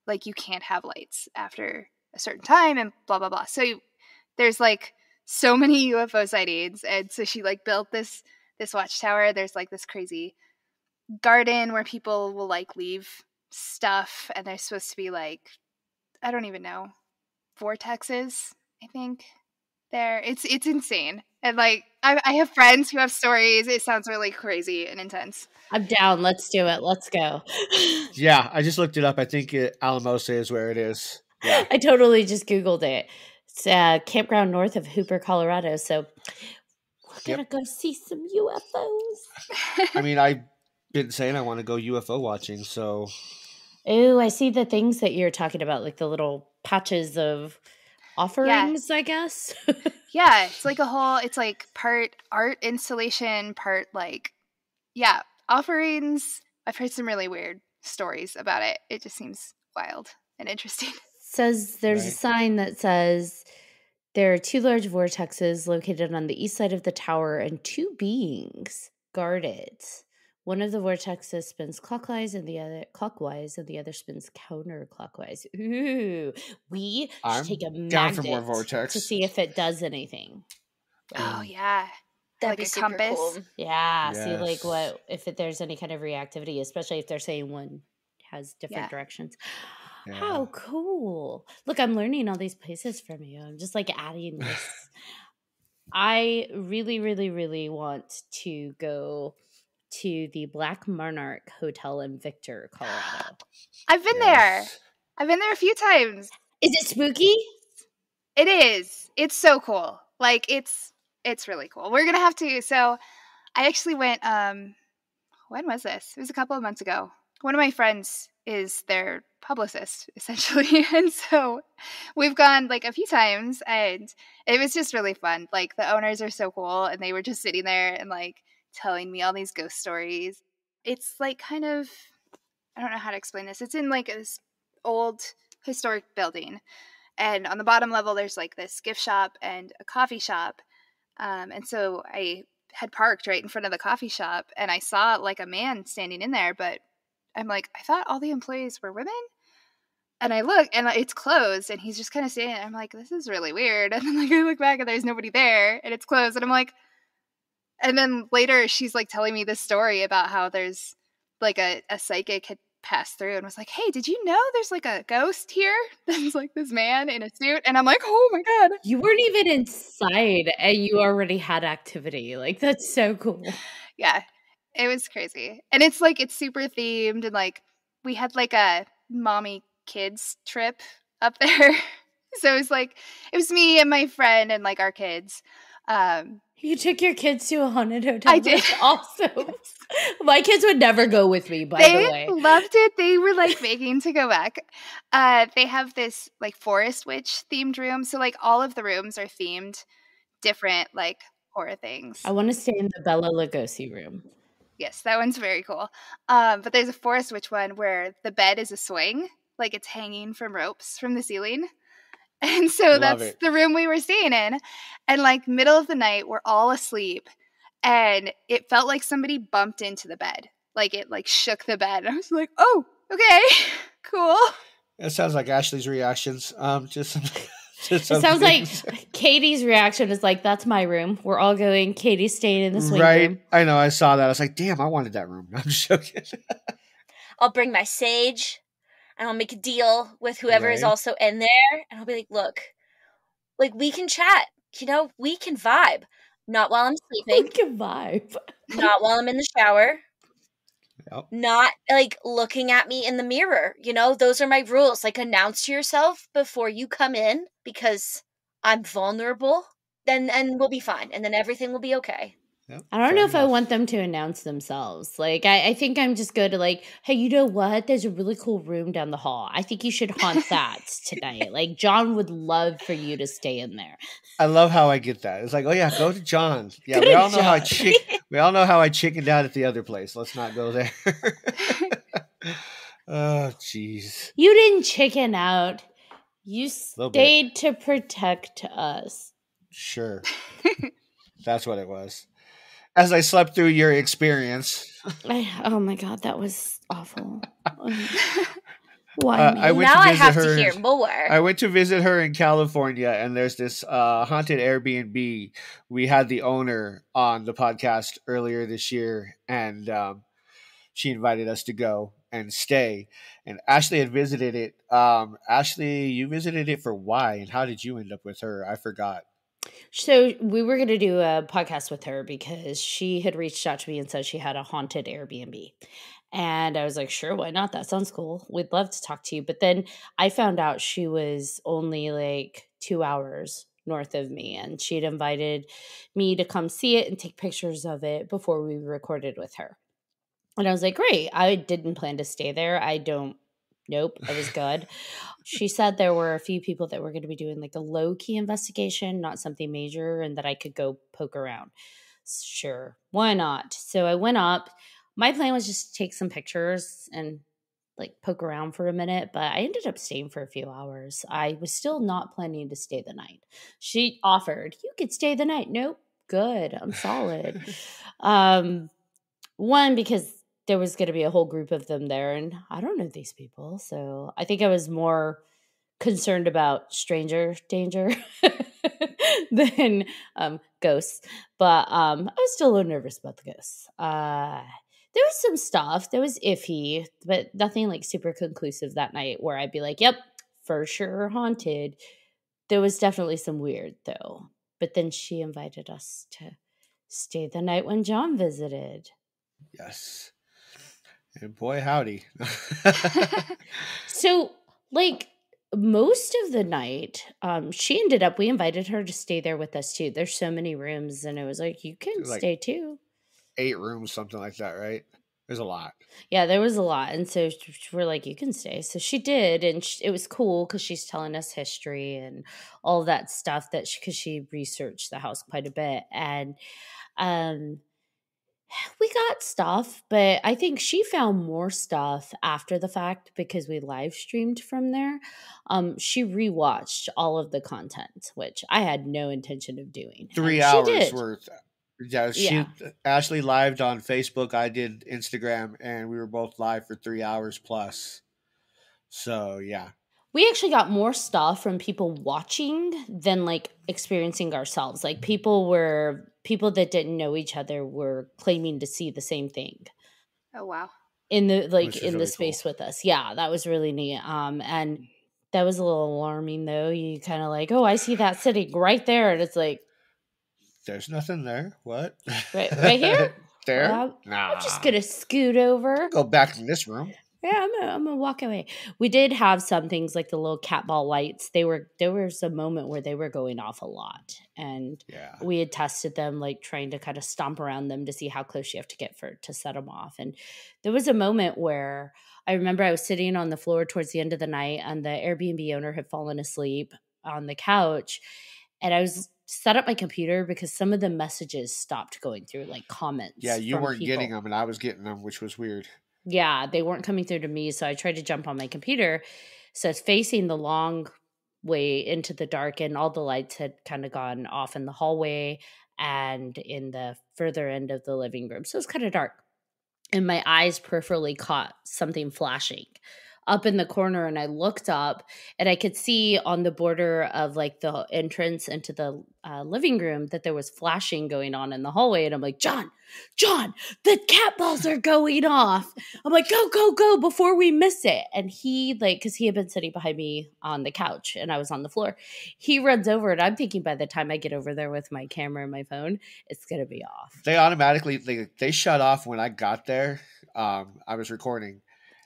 Like you can't have lights after a certain time and blah blah blah. So there's like so many UFO sightings, and so she like built this watchtower. There's like this crazy garden where people will like leave stuff, and there's supposed to be like, I don't even know, vortexes, I think. It's insane. And like I have friends who have stories. It sounds really crazy and intense. I'm down. Let's do it. Let's go. Yeah, I just looked it up. I think Alamosa is where it is. Yeah. I totally just Googled it. It's a campground north of Hooper, Colorado. So we're going to go see some UFOs. I mean, I've been saying I want to go UFO watching, so. Oh, I see the things that you're talking about, like the little patches of offerings, I guess. Yeah, it's like it's like part art installation, part like, offerings. I've heard some really weird stories about it. It just seems wild and interesting. Says there's a sign that says there are 2 large vortexes located on the east side of the tower and 2 beings guard it. One of the vortexes spins clockwise and the other spins counterclockwise. Ooh, we should take a magnet to see if it does anything. Oh yeah, that'd be a super compass. cool. Yeah, yes. See like if there's any kind of reactivity, especially if they're saying one has different directions. Yeah. How cool! Look, I'm learning all these places from you. I'm just like adding this. I really, really, really want to go to the Black Monarch Hotel in Victor, Colorado. I've been there. I've been there a few times. Is it spooky? It is. It's so cool. Like it's really cool. We're gonna have to. So I actually went. When was this? It was a couple of months ago. One of my friends is their publicist, essentially, and so we've gone like a few times, and it was just really fun. Like the owners are so cool, and they were just sitting there and like telling me all these ghost stories. It's like kind of, I don't know how to explain this. It's in like this old historic building, and on the bottom level there's like this gift shop and a coffee shop, and so I had parked right in front of the coffee shop, and I saw like a man standing in there, but I'm like, I thought all the employees were women. And I look, and it's closed, and he's just kind of standing there. I'm like, this is really weird. And then like I look back, and there's nobody there, and it's closed. And I'm like, and then later she's like telling me this story about how there's like a psychic had passed through and was like, hey, did you know there's like a ghost here? There's like this man in a suit. And I'm like, oh my God. You weren't even inside, and you already had activity. Like, that's so cool. Yeah. It was crazy. And it's like, it's super themed, and like we had like a mommy kids trip up there. So it was me and my friend and like our kids. You took your kids to a haunted hotel? I did. That's awesome. My kids would never go with me, by the way. They loved it. They were like begging to go back. They have this like forest witch themed room. So like all of the rooms are themed different like horror things. I want to stay in the Bela Lugosi room. Yes, that one's very cool. But there's a forest witch one where the bed is a swing, like it's hanging from ropes from the ceiling. And so that's the room we were staying in. And like middle of the night, we're all asleep, and it felt like somebody bumped into the bed. Like it like shook the bed. And I was like, oh, okay, cool. It sounds like Ashley's reactions. It sounds like Katie's reaction is like, that's my room. We're all going. Katie's staying in the swing room. I know. I saw that. I was like, damn, I wanted that room. I'm joking. I'll bring my sage, and I'll make a deal with whoever is also in there. And I'll be like, look, like we can chat. You know, we can vibe. Not while I'm sleeping. We can vibe. Not while I'm in the shower. Yep. Not like looking at me in the mirror. You know, those are my rules. Like announce to yourself before you come in, because I'm vulnerable. And we'll be fine. And then everything will be okay. Yep, I don't know if I want them to announce themselves. Like, I think I'm just going to like, hey, you know what? There's a really cool room down the hall. I think you should haunt that tonight. Like, John would love for you to stay in there. I love how I get that. It's like, oh yeah, go to John. Yeah, we all know how I chickened out at the other place. Let's not go there. Oh, jeez. You didn't chicken out. You stayed to protect us. Sure. That's what it was. As I slept through your experience. Oh my God, that was awful. Why? I have to hear more. I went to visit her in California, and there's this haunted Airbnb. We had the owner on the podcast earlier this year, and she invited us to go. and stay. And Ashley had visited it. Ashley, you visited it for why, and how did you end up with her? I forgot. So we were going to do a podcast with her because she had reached out to me and said she had a haunted Airbnb. And I was like, sure, why not? That sounds cool. We'd love to talk to you. But then I found out she was only like 2 hours north of me, and she'd invited me to come see it and take pictures of it before we recorded with her. And I was like, great. I didn't plan to stay there. Nope, I was good. She said there were a few people that were going to be doing like a low key investigation, not something major, and that I could go poke around. Sure, why not? So I went up. My plan was just to take some pictures and like poke around for a minute, but I ended up staying for a few hours. I was still not planning to stay the night. She offered, you could stay the night. Nope, good. I'm solid. One, because there was going to be a whole group of them there, and I don't know these people. So I think I was more concerned about stranger danger than ghosts. But I was still a little nervous about the ghosts. There was some stuff that was iffy, but nothing like super conclusive that night where I'd be like, yep, for sure haunted. There was definitely some weird, though. But then she invited us to stay the night when John visited. Yes. And boy, howdy. So, like, most of the night, we invited her to stay there with us, too. There's so many rooms, and it was like, you can Like stay, too. 8 rooms, something like that, right? There's a lot. Yeah, there was a lot. And so we're like, you can stay. So she did. And it was cool because she's telling us history and all that stuff because she researched the house quite a bit. And we got stuff, but I think she found more stuff after the fact because we live streamed from there. She rewatched all of the content, which I had no intention of doing. 3 hours worth. Yeah, Ashley lived on Facebook. I did Instagram, and we were both live for 3 hours plus. So yeah, we actually got more stuff from people watching than like experiencing ourselves. Like people that didn't know each other were claiming to see the same thing. Oh wow! In the really space cool. With us, yeah, that was really neat. And that was a little alarming though. You kind of like, oh, I see that sitting right there, and it's like, there's nothing there. What? Right here? There? Well, nah. I'm just gonna scoot over. Go back to this room. Yeah, I'm gonna walk away. We did have some things like the little cat ball lights. There was a moment where they were going off a lot, and we had tested them, like trying to kind of stomp around them to see how close you have to get to set them off. And there was a moment where I remember I was sitting on the floor towards the end of the night, and the Airbnb owner had fallen asleep on the couch, and I was set up my computer because some of the messages stopped going through, like comments. Yeah, you weren't getting them, and I was getting them, which was weird. Yeah, they weren't coming through to me, so I tried to jump on my computer. So it's facing the long way into the dark, and all the lights had kind of gone off in the hallway and in the further end of the living room. So it's kind of dark. And my eyes peripherally caught something flashing up in the corner, and I looked up, and I could see on the border of like the entrance into the living room that there was flashing going on in the hallway. And I'm like, John, the cat balls are going off. I'm like, go before we miss it. And he because he had been sitting behind me on the couch and I was on the floor, he runs over, and I'm thinking by the time I get over there with my camera and my phone, it's gonna be off. They automatically they shut off when I got there. I was recording.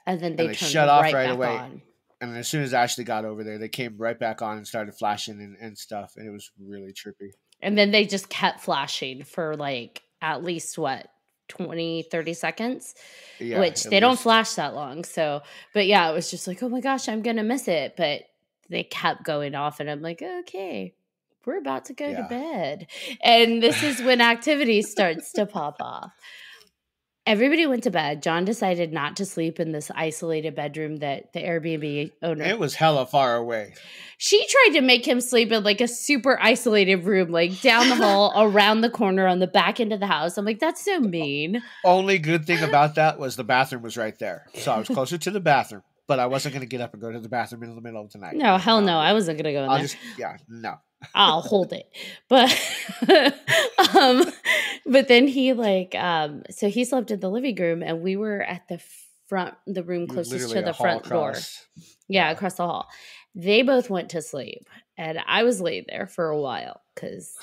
And then they shut off right away. On. And as soon as Ashley got over there, they came right back on and started flashing and stuff. And it was really trippy. And then they just kept flashing for like at least 20, 30 seconds, which they don't flash that long. So, but yeah, it was just like, oh my gosh, I'm going to miss it. But they kept going off, and I'm like, okay, we're about to go to bed. And this is when activity starts to pop off. Everybody went to bed. John decided not to sleep in this isolated bedroom that the Airbnb owner... It was hella far away. She tried to make him sleep in like a super isolated room, like down the hall, around the corner, on the back end of the house. I'm like, that's so mean. Only good thing about that was the bathroom was right there. So I was closer to the bathroom, but I wasn't going to get up and go to the bathroom in the middle of the night. No, hell no. I wasn't going to go in there. No. I'll hold it. But but then he so he slept in the living room, and we were at the room closest literally to a the hall front door. across. Yeah, across the hall. They both went to sleep, and I was laid there for a while because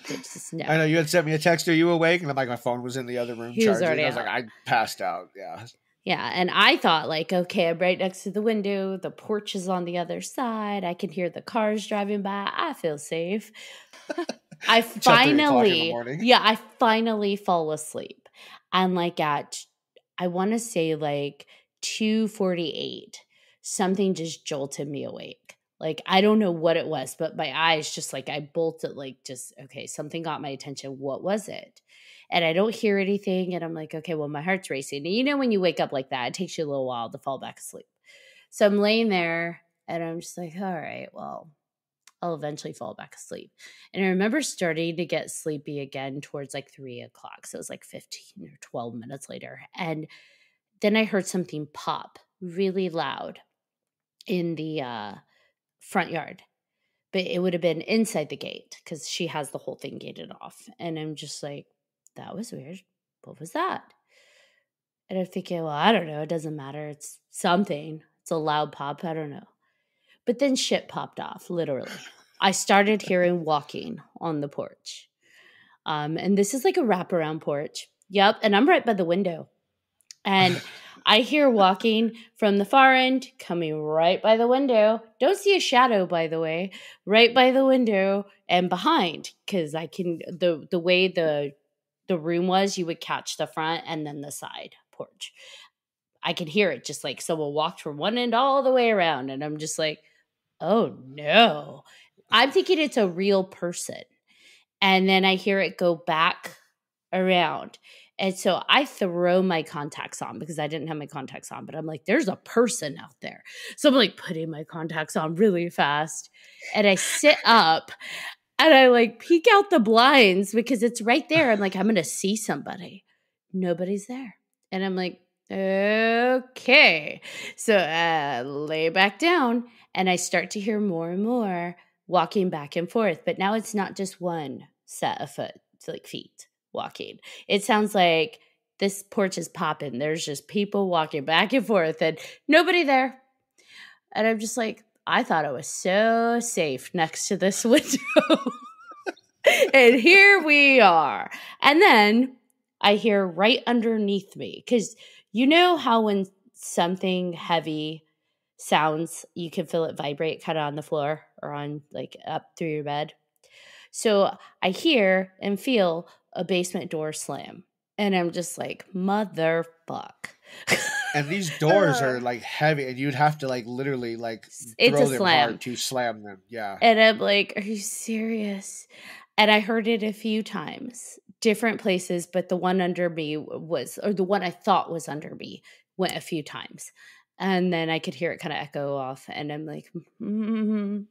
just no. I know you had sent me a text. Are you awake? And I'm like, my phone was in the other room He was charging. already I was out. like, I passed out. Yeah. Yeah, and I thought like, okay, I'm right next to the window. The porch is on the other side. I can hear the cars driving by. I feel safe. I Till 3 o'clock in the morning. I finally fall asleep. And like I want to say like 2:48, something just jolted me awake. Like, I don't know what it was, but my eyes just like, I bolted like just, okay, something got my attention. What was it? And I don't hear anything. And I'm like, okay, well, my heart's racing. And you know, when you wake up like that, it takes you a little while to fall back asleep. So I'm laying there and I'm just like, all right, well, I'll eventually fall back asleep. And I remember starting to get sleepy again towards like 3 o'clock. So it was like 15 or 12 minutes later. And then I heard something pop really loud in the front yard. But it would have been inside the gate because she has the whole thing gated off. And I'm just like, that was weird. What was that? And I'm thinking, well, I don't know. It doesn't matter. It's something. It's a loud pop. I don't know. But then shit popped off, literally. I started hearing walking on the porch. And this is like a wraparound porch. Yep. And I'm right by the window. And I hear walking from the far end, coming right by the window. Don't see a shadow, by the way, right by the window and behind. Because I can, the way the room was, you would catch the front and then the side porch. I can hear it just like someone walked from one end all the way around. And I'm just like, oh no. I'm thinking it's a real person. And then I hear it go back around. And so I throw my contacts on because I didn't have my contacts on, but I'm like, there's a person out there. So I'm like putting my contacts on really fast. And I sit up and I like peek out the blinds because it's right there. I'm like, I'm going to see somebody. Nobody's there. And I'm like, okay. So I lay back down and I start to hear more and more walking back and forth. But now it's not just one set of feet walking. It sounds like this porch is popping. There's just people walking back and forth and nobody there. And I'm just like, I thought I was so safe next to this window. And here we are. And then I hear right underneath me, because you know how when something heavy sounds, you can feel it vibrate kind of on the floor or on like up through your bed. So I hear and feel a basement door slam. And I'm just like, motherfuck. And these doors are like heavy, and you'd have to like literally like it's throw a them slam. hard to slam them. Yeah. And I'm like, are you serious? And I heard it a few times, different places, but the one under me the one I thought was under me went a few times. And then I could hear it kind of echo off. And I'm like, I'm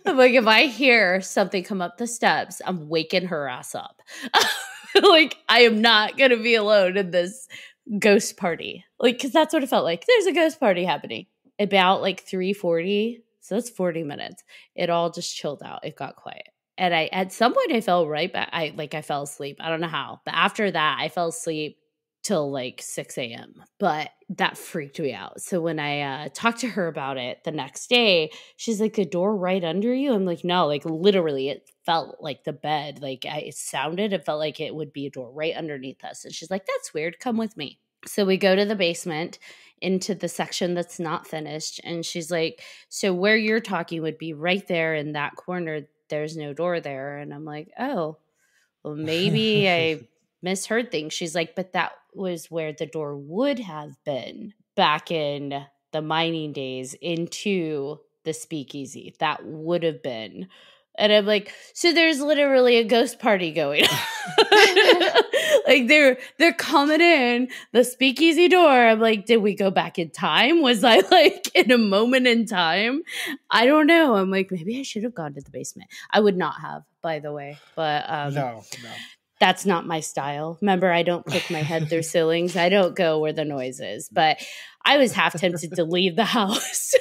like, if I hear something come up the steps, I'm waking her ass up. Like, I am not going to be alone in this ghost party. Like, because that's what it felt like. There's a ghost party happening. About like 3:40. So that's 40 minutes. It all just chilled out. It got quiet. And at some point I fell right back. I fell asleep. I don't know how. But after that, I fell asleep till like 6 a.m. But that freaked me out. So when I talked to her about it the next day, she's like, the door right under you? I'm like, no, like literally it felt like the bed. Like it felt like it would be a door right underneath us. And she's like, that's weird. Come with me. So we go to the basement into the section that's not finished. And she's like, so where you're talking would be right there in that corner. There's no door there. And I'm like, oh, well, maybe I misheard things. She's like, but that was where the door would have been back in the mining days into the speakeasy. That would have been. And I'm like, so there's literally a ghost party going on. Like they're coming in the speakeasy door. I'm like, did we go back in time? Was I like in a moment in time? I don't know. I'm like, maybe I should have gone to the basement. I would not have, by the way. But No. That's not my style. Remember, I don't poke my head through ceilings. I don't go where the noise is. But I was half tempted to leave the house.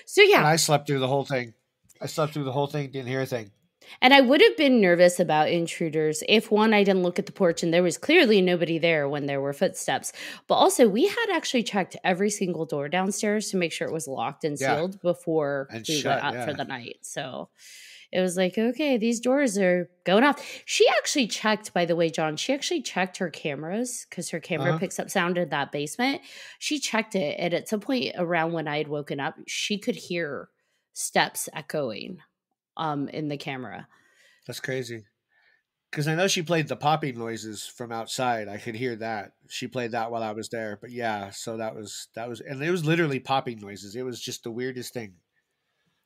So yeah. And I slept through the whole thing. Didn't hear a thing. And I would have been nervous about intruders if, one, I didn't look at the porch and there was clearly nobody there when there were footsteps. But also, we had actually checked every single door downstairs to make sure it was locked and sealed before And we shut, went up for the night. So it was like, okay, these doors are going off. She actually checked, by the way, John, she actually checked her cameras because her camera picks up sound in that basement. She checked it. And at some point around when I had woken up, she could hear steps echoing in the camera. That's crazy. Because I know she played the popping noises from outside. I could hear that. She played that while I was there. But yeah, so that was, and it was literally popping noises. It was just the weirdest thing.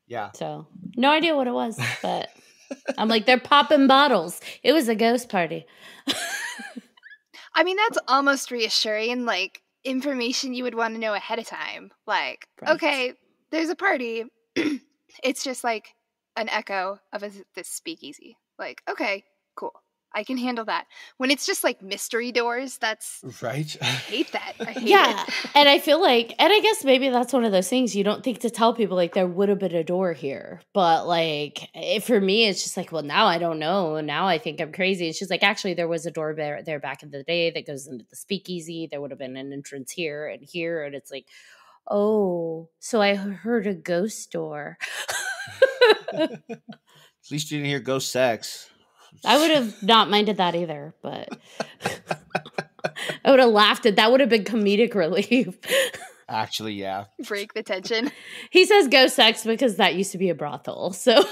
Yeah. So no idea what it was, but I'm like, they're popping bottles. It was a ghost party. I mean, that's almost reassuring, like information you would want to know ahead of time. Like, Right. okay, there's a party. It's just like an echo of this speakeasy. Like, okay, cool. I can handle that. When it's just like mystery doors, that's Right. I hate that. I hate Yeah. it. And I feel like, and I guess maybe that's one of those things you don't think to tell people, like, there would have been a door here. But like, for me, it's just like, well, now I don't know. Now I think I'm crazy. It's just like, actually, there was a door there back in the day that goes into the speakeasy. There would have been an entrance here and here. And it's like, oh, so I heard a ghost door. At least you didn't hear ghost sex. I would have not minded that either, but I would have laughed at that. Would have been comedic relief. Actually, yeah. Break the tension. He says ghost sex because that used to be a brothel. So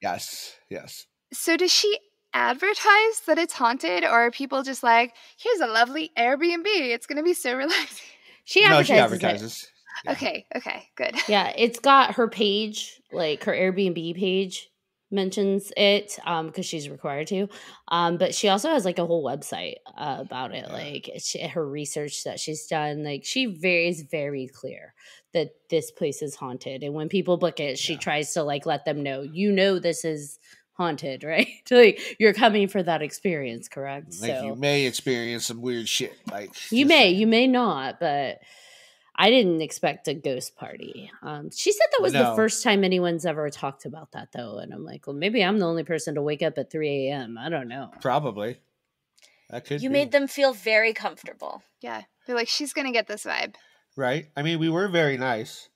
Yes. Yes. So does she advertise that it's haunted, or are people just like, here's a lovely Airbnb, it's going to be so relaxing? she No, advertises. she advertises. Yeah. Okay, good. Yeah, it's got her page, like her Airbnb page mentions it because she's required to. But she also has like a whole website about it, like her research that she's done. Like she is very clear that this place is haunted, and when people book it, she tries to like let them know, this is haunted, right? Like you're coming for that experience, correct? Like so you may experience some weird shit. Like you may not, but I didn't expect a ghost party. She said that was the first time anyone's ever talked about that, though. And I'm like, well, maybe I'm the only person to wake up at 3 a.m. I don't know. Probably. That could You be. made them feel very comfortable. Yeah, they're like, she's going to get this vibe. Right? I mean, we were very nice.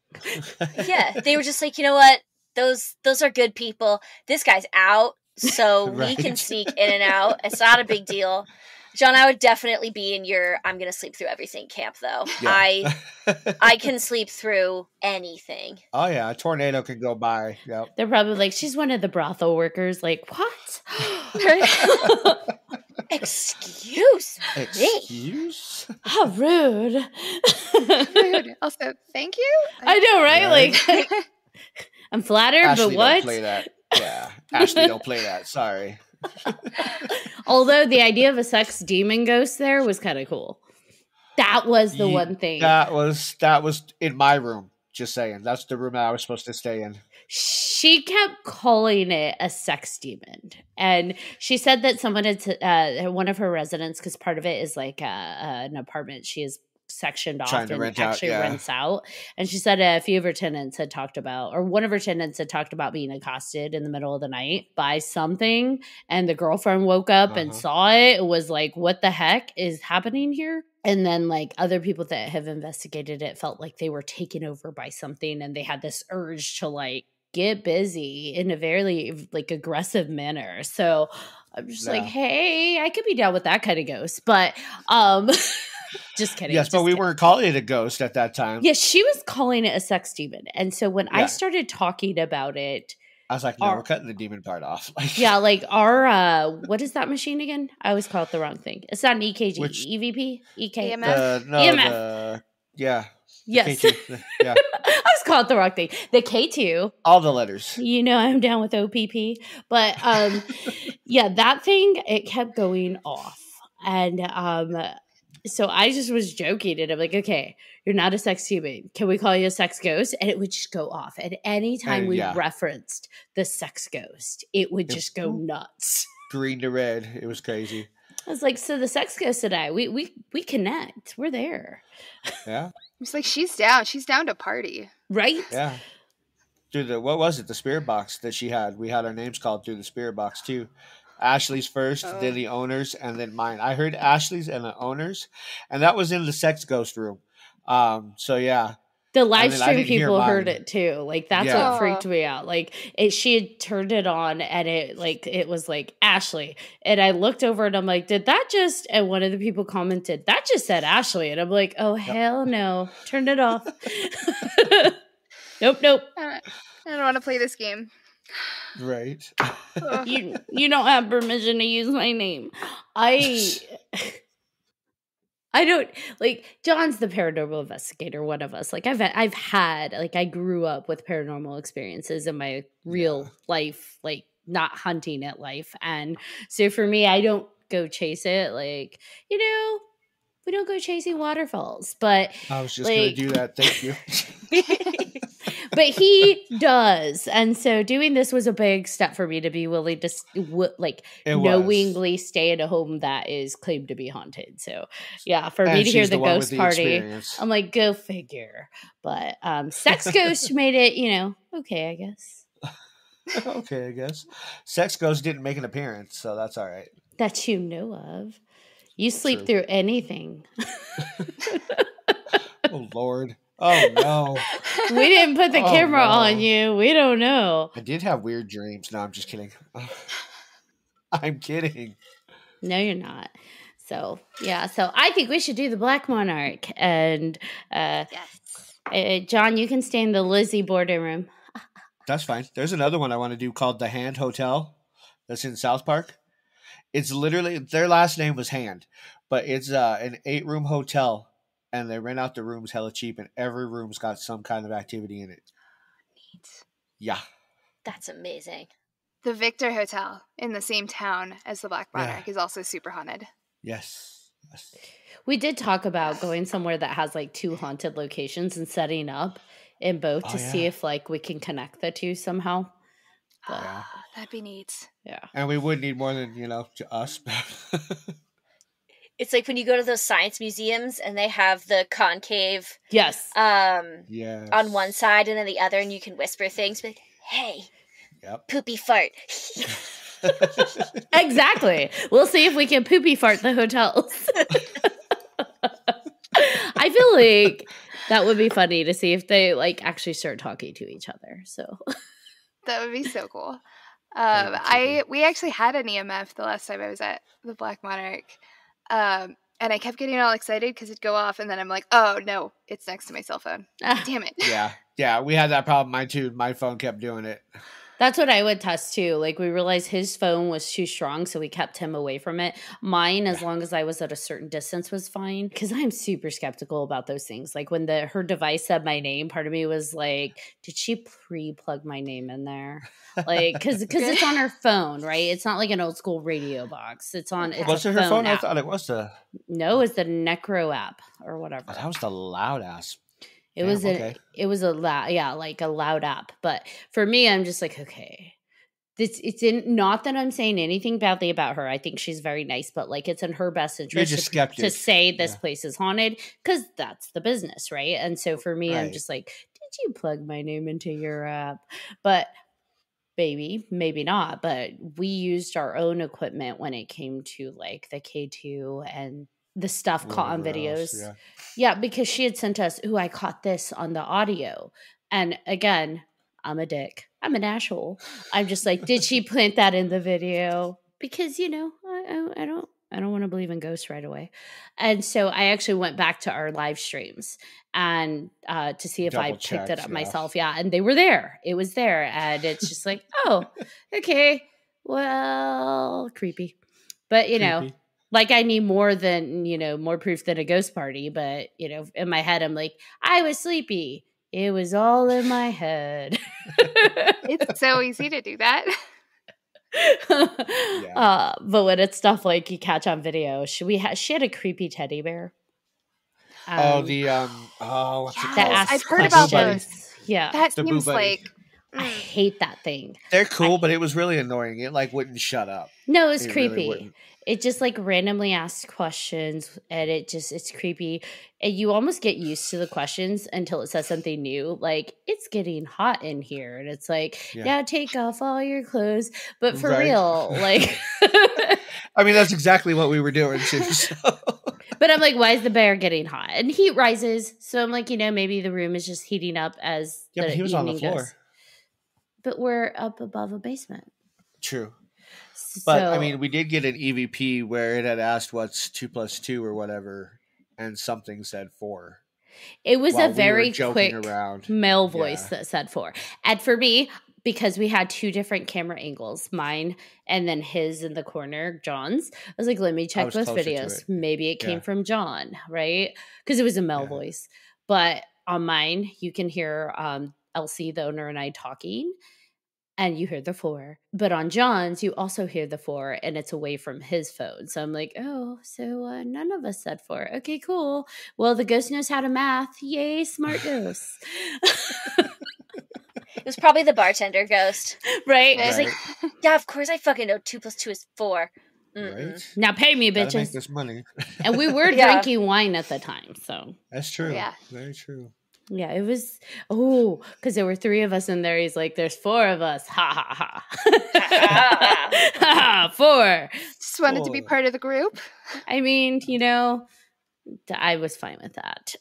Yeah, they were just like, you know what? Those are good people. This guy's out, so we Right. can sneak in and out. It's not a big deal. John, I would definitely be in your I'm going to sleep through everything camp, though. Yeah. I can sleep through anything. Oh, yeah. A tornado can go by. Yep. They're probably like, she's one of the brothel workers. Like, what? Excuse me. Excuse? How rude. Rude. Also, thank you. I know, right? Right. Like, I'm flattered, Ashley, but what? don't play that. Yeah. Ashley, don't play that. Sorry. Although the idea of a sex demon ghost there was kind of cool. That was the one thing. That was in my room. Just saying. That's the room that I was supposed to stay in. She kept calling it a sex demon. And she said that someone had, one of her residents, because part of it is like an apartment she is sectioned off Trying to and rent out, actually yeah. rents out. And she said a few of her tenants had talked about, or one of her tenants had talked about being accosted in the middle of the night by something. And the girlfriend woke up and saw it. It was like, what the heck is happening here? And then like other people that have investigated it felt like they were taken over by something, and they had this urge to like get busy in a very like aggressive manner. So I'm just like, hey, I could be down with that kind of ghost. But just kidding. Yes, but we weren't calling it a ghost at that time. Yeah, she was calling it a sex demon. And so when I started talking about it, I was like, no, we're cutting the demon part off. yeah, like our what is that machine again? I always call it the wrong thing. It's not an EKG. Which- EVP? EK? EMF? EMF. Yeah. Yes. K2. Yeah. I was called it the wrong thing. The K2. All the letters. You know I'm down with OPP. But yeah, that thing, it kept going off. And so I just was joking, and I'm like, okay, you're not a sex demon. Can we call you a sex ghost? And it would just go off. And anytime we referenced the sex ghost, it would just go nuts. Green to red. It was crazy. I was like, so the sex ghost and I, we connect. We're there. Yeah. It's like, she's down. She's down to party. Right? Yeah. through the spirit box that she had. We had our names called through the spirit box too. Ashley's first, then the owners, and then mine. I heard Ashley's and the owners, and that was in the sex ghost room. So yeah. The live then I stream didn't hear people heard mine. it too. Like that's Yeah. what freaked me out. Like she had turned it on and it was like Ashley. And I looked over and I'm like, did that just, and one of the people commented, that just said Ashley. And I'm like, oh hell no. Turn it off. Nope. I don't want to play this game. Right. You don't have permission to use my name. I don't, like, John's the paranormal investigator, one of us. Like, I've had, like, I grew up with paranormal experiences in my real life, like, not hunting at life. And so for me, I don't go chase it. Like, we don't go chasing waterfalls. But I was just going to do that. Thank you. but he does. And so doing this was a big step for me to be willing to knowingly stay in a home that is claimed to be haunted. So yeah, for me to hear the ghost party, I'm like, go figure. But sex ghost made it, okay, I guess. Okay, I guess. Sex ghost didn't make an appearance, so that's all right. That you know of. You sleep through anything. Oh, Lord. Oh, no. We didn't put the camera on you. We don't know. I did have weird dreams. No, I'm just kidding. I'm kidding. No, you're not. So, yeah. So, I think we should do the Black Monarch. And, John, you can stay in the Lizzie boarding room. That's fine. There's another one I want to do called the Hand Hotel. That's in South Park. It's literally, their last name was Hand. But it's an 8-room hotel. And they rent out the rooms hella cheap, and every room's got some kind of activity in it. Neat. Yeah. That's amazing. The Victor Hotel in the same town as the Black Monarch is also super haunted. Yes. We did talk about going somewhere that has like 2 haunted locations and setting up in both to see if like we can connect the 2 somehow. But, that'd be neat. Yeah. And we would need more than, us. It's like when you go to those science museums and they have the concave yes. On one side and then the other, and you can whisper things like, hey, poopy fart. Exactly. We'll see if we can poopy fart the hotels. I feel like that would be funny to see if they like actually start talking to each other. So that would be so cool. We actually had an EMF the last time I was at the Black Monarch. And I kept getting all excited because it'd go off, and then I'm like, oh, no, it's next to my cell phone. Damn it. Yeah, we had that problem. Mine, too. My phone kept doing it. That's what I would test, too. Like, we realized his phone was too strong, so we kept him away from it. Mine, as long as I was at a certain distance, was fine. Because I'm super skeptical about those things. Like, when her device said my name, part of me was like, did she pre-plug my name in there? Like, because it's on her phone, right? It's not like an old school radio box. It's on. It's was it her phone? App. I thought it was the. No, it's the Necro app or whatever. Oh, that was the loud ass. It was a loud app. But for me, I'm just like, okay, it's in, not that I'm saying anything badly about her. I think she's very nice, but like it's in her best interest to say this place is haunted because that's the business, right? And so for me, I'm just like, did you plug my name into your app? But maybe not. But we used our own equipment when it came to like the K2 and the stuff caught on videos. Yeah, because she had sent us, I caught this on the audio. And again, I'm a dick. I'm an asshole. I'm just like, did she plant that in the video? Because, I don't want to believe in ghosts right away. And so I actually went back to our live streams and to see if I picked it up myself. Yeah, and they were there. It was there. And it's just like, oh, okay. Well, creepy. But, creepy. Like I need more proof than a ghost party. But, in my head, I'm like, I was sleepy. It was all in my head. It's so easy to do that. But when it's stuff like you catch on video, she had a creepy teddy bear. What's it called? I've heard about those. Yeah. That seems like, I hate that thing. They're cool, but it was really annoying. It like wouldn't shut up. No, it's It creepy. really wouldn't. It just like randomly asks questions, and it's creepy. And you almost get used to the questions until it says something new, like it's getting hot in here, and it's like, now take off all your clothes. But for real, like, I mean, that's exactly what we were doing too. So. But I'm like, why is the bear getting hot? And heat rises, so I'm like, maybe the room is just heating up as but he was on the floor. goes. But we're up above a basement. True. So, But I mean, we did get an EVP where it had asked what's 2 + 2 or whatever, and something said 4. It was a very quick male voice that said 4. And for me, because we had 2 different camera angles, mine and then his in the corner, John's, I was like, let me check both videos. Maybe it came from John, right? Because it was a male voice. But on mine, you can hear Elsie, the owner, and I talking. And you hear the 4. But on John's, you also hear the 4, and it's away from his phone. So I'm like, oh, so none of us said 4. Okay, cool. Well, the ghost knows how to math. Yay, smart ghost. It was probably the bartender ghost. Right? I was like, yeah, of course I fucking know 2 + 2 is 4. Right? Now pay me, bitches. Gotta make this money. And we were drinking wine at the time, so. That's true. Yeah. Very true. Yeah, it was, because there were 3 of us in there. He's like, there's 4 of us. Ha, ha, ha. Ha, ha, 4. Just wanted to be part of the group. I mean, I was fine with that.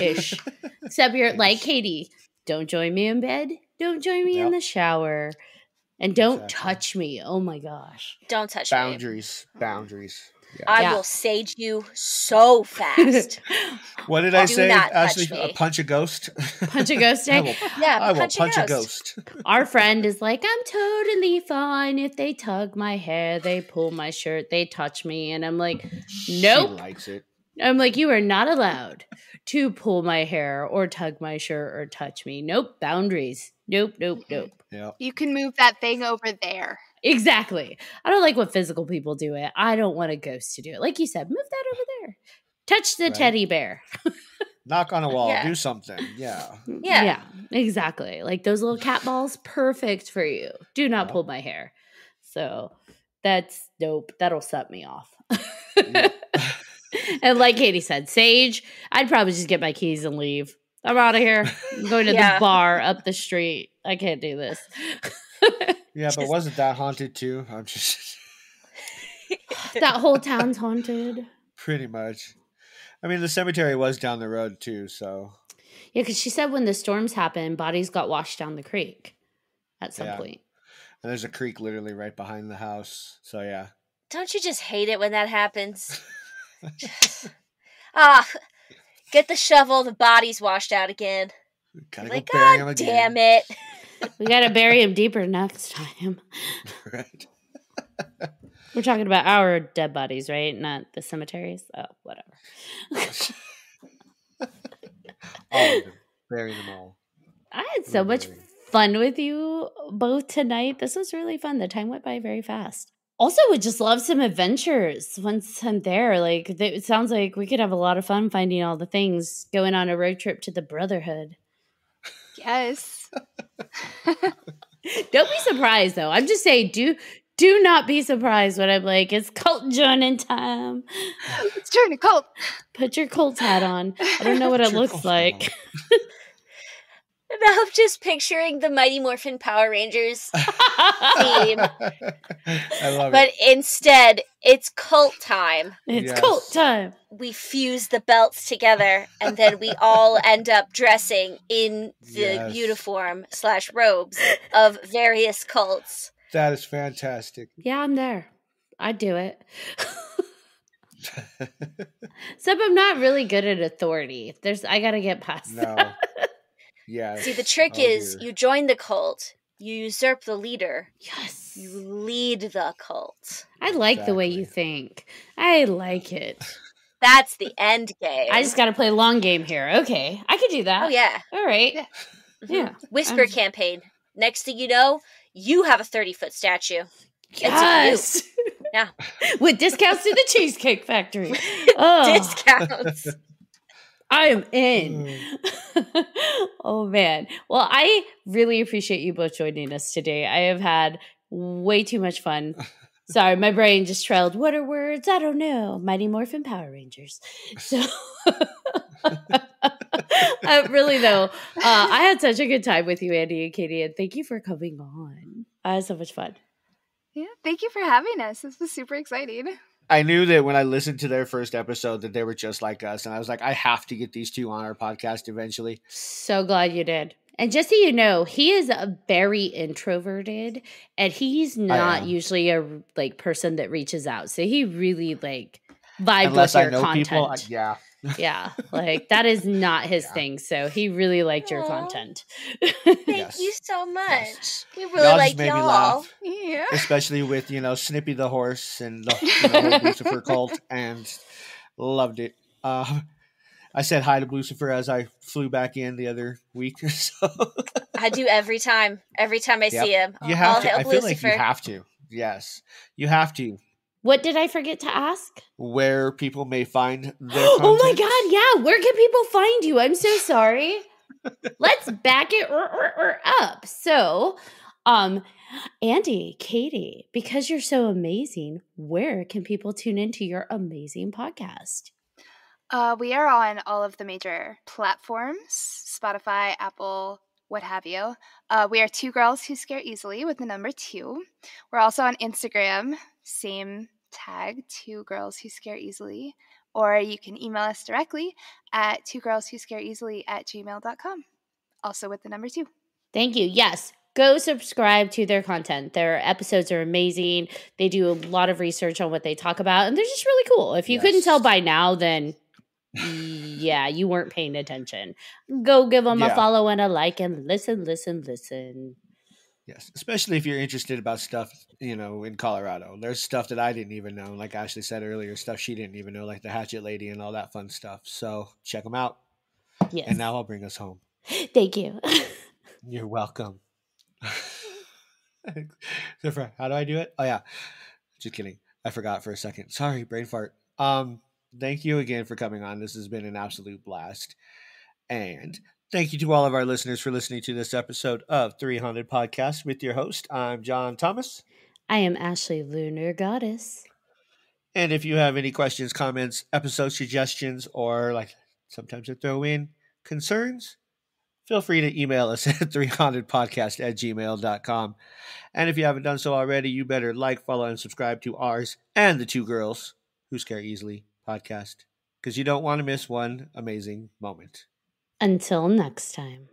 Ish. Except you're like, Katie, don't join me in bed. Don't join me in the shower. And don't touch me. Oh my gosh. Don't touch Boundaries. me. Boundaries. Yeah. I will sage you so fast. What did I say? Ashley, punch a ghost? Punch a ghost? I will punch a ghost. Our friend is like, I'm totally fine if they tug my hair, they pull my shirt, they touch me. And I'm like, nope. She likes it. I'm like, you are not allowed to pull my hair or tug my shirt or touch me. Nope. Boundaries. Nope, nope, nope. Yeah. You can move that thing over there. Exactly. I don't like when physical people do it. I don't want a ghost to do it. Like you said, move that over there. Touch the teddy bear. Knock on a wall. Do something. Yeah. Yeah, exactly. Like those little cat balls, perfect for you. Do not pull my hair. So that's dope. That'll set me off. And like Katie said, Sage, I'd probably just get my keys and leave. I'm out of here. I'm going to the bar up the street. I can't do this. Yeah, but wasn't that haunted too? I'm just that whole town's haunted. Pretty much. I mean, the cemetery was down the road too, so. Yeah, because she said when the storms happened, bodies got washed down the creek at some point. And there's a creek literally right behind the house, so yeah. Don't you just hate it when that happens? Get the shovel, the body's washed out again. Gotta like, go bury him God again. damn it. We gotta bury him deeper next time. Right. We're talking about our dead bodies, right? Not the cemeteries? Oh, whatever. All of them. Bury them all. I had so much fun with you both tonight. This was really fun. The time went by very fast. Also, would just love some adventures once I'm there. Like, it sounds like we could have a lot of fun finding all the things, going on a road trip to the Brotherhood. Yes. Don't be surprised, though. I'm just saying, do not be surprised when I'm like, it's cult joining time. Let's join a cult. Put your cult hat on. I don't know what it looks like. Now I'm just picturing the Mighty Morphin Power Rangers theme. I love but instead, it's cult time. It's cult time. We fuse the belts together, and then we all end up dressing in the uniform/robes of various cults. That is fantastic. Yeah, I'm there. I'd do it. Except I'm not really good at authority. I gotta get past that. Yeah. See, the trick is you join the cult, you usurp the leader. Yes. You lead the cult. I like the way you think. I like it. That's the end game. I just got to play long game here. Okay. I could do that. Oh, yeah. All right. Yeah. Whisper campaign. Next thing you know, you have a 30-foot statue. Yes. Yeah. With discounts to the Cheesecake Factory. Discounts. I am in. Oh, man. Well, I really appreciate you both joining us today. I have had way too much fun. Sorry, my brain just trailed. What are words? I don't know. Mighty Morphin Power Rangers. So, really, though, I had such a good time with you, Andy and Katie, and thank you for coming on. I had so much fun. Yeah, thank you for having us. This was super exciting. I knew that when I listened to their first episode that they were just like us. And I was like, I have to get these two on our podcast eventually. So glad you did. And just so you know, he is a very introverted, and he's not usually a person that reaches out. So he really vibed Unless with I your know content. people, yeah. Yeah, that is not his thing. So he really liked your Aw. content. Thank you so much. We really Y'all like just made me y'all. laugh. Yeah. Especially with, Snippy the horse and the whole Lucifer cult, and loved it. I said hi to Lucifer as I flew back in the other week. So I do every time. Every time I see him. you have All to. hail I feel like Lucifer. you have to. Yes, you have to. What did I forget to ask? Where people may find their Oh my content. God, yeah. Where can people find you? I'm so sorry. Let's back it up. So, Andy, Katie, because you're so amazing, where can people tune into your amazing podcast? We are on all of the major platforms, Spotify, Apple, what have you. We are Two Girls Who Scare Easily with the number 2. We're also on Instagram, same tag, Two Girls Who Scare Easily. Or you can email us directly at twogirlswhoscareeasily@gmail.com. Also with the number 2. Thank you. Yes. Go subscribe to their content. Their episodes are amazing. They do a lot of research on what they talk about, and they're just really cool. If you couldn't tell by now, then yeah, you weren't paying attention. Go give them a follow and a like and listen. Yes, especially if you're interested about stuff, in Colorado. There's stuff that I didn't even know, like Ashley said earlier, stuff she didn't even know, like the Hatchet Lady and all that fun stuff. So check them out. Yes. And now I'll bring us home. Thank you. You're welcome. How do I do it? Oh yeah, just kidding. I forgot for a second. Sorry, brain fart. Thank you again for coming on. This has been an absolute blast. And thank you to all of our listeners for listening to this episode of 3Haunted Podcast with your host. I'm John Thomas. I am Ashley Lunar Goddess. And if you have any questions, comments, episode suggestions, or sometimes I throw in concerns, feel free to email us at 3hauntedpodcast@gmail.com. And if you haven't done so already, you better follow, and subscribe to ours and the Two Girls Who Scare Easily podcast, because you don't want to miss one amazing moment. Until next time.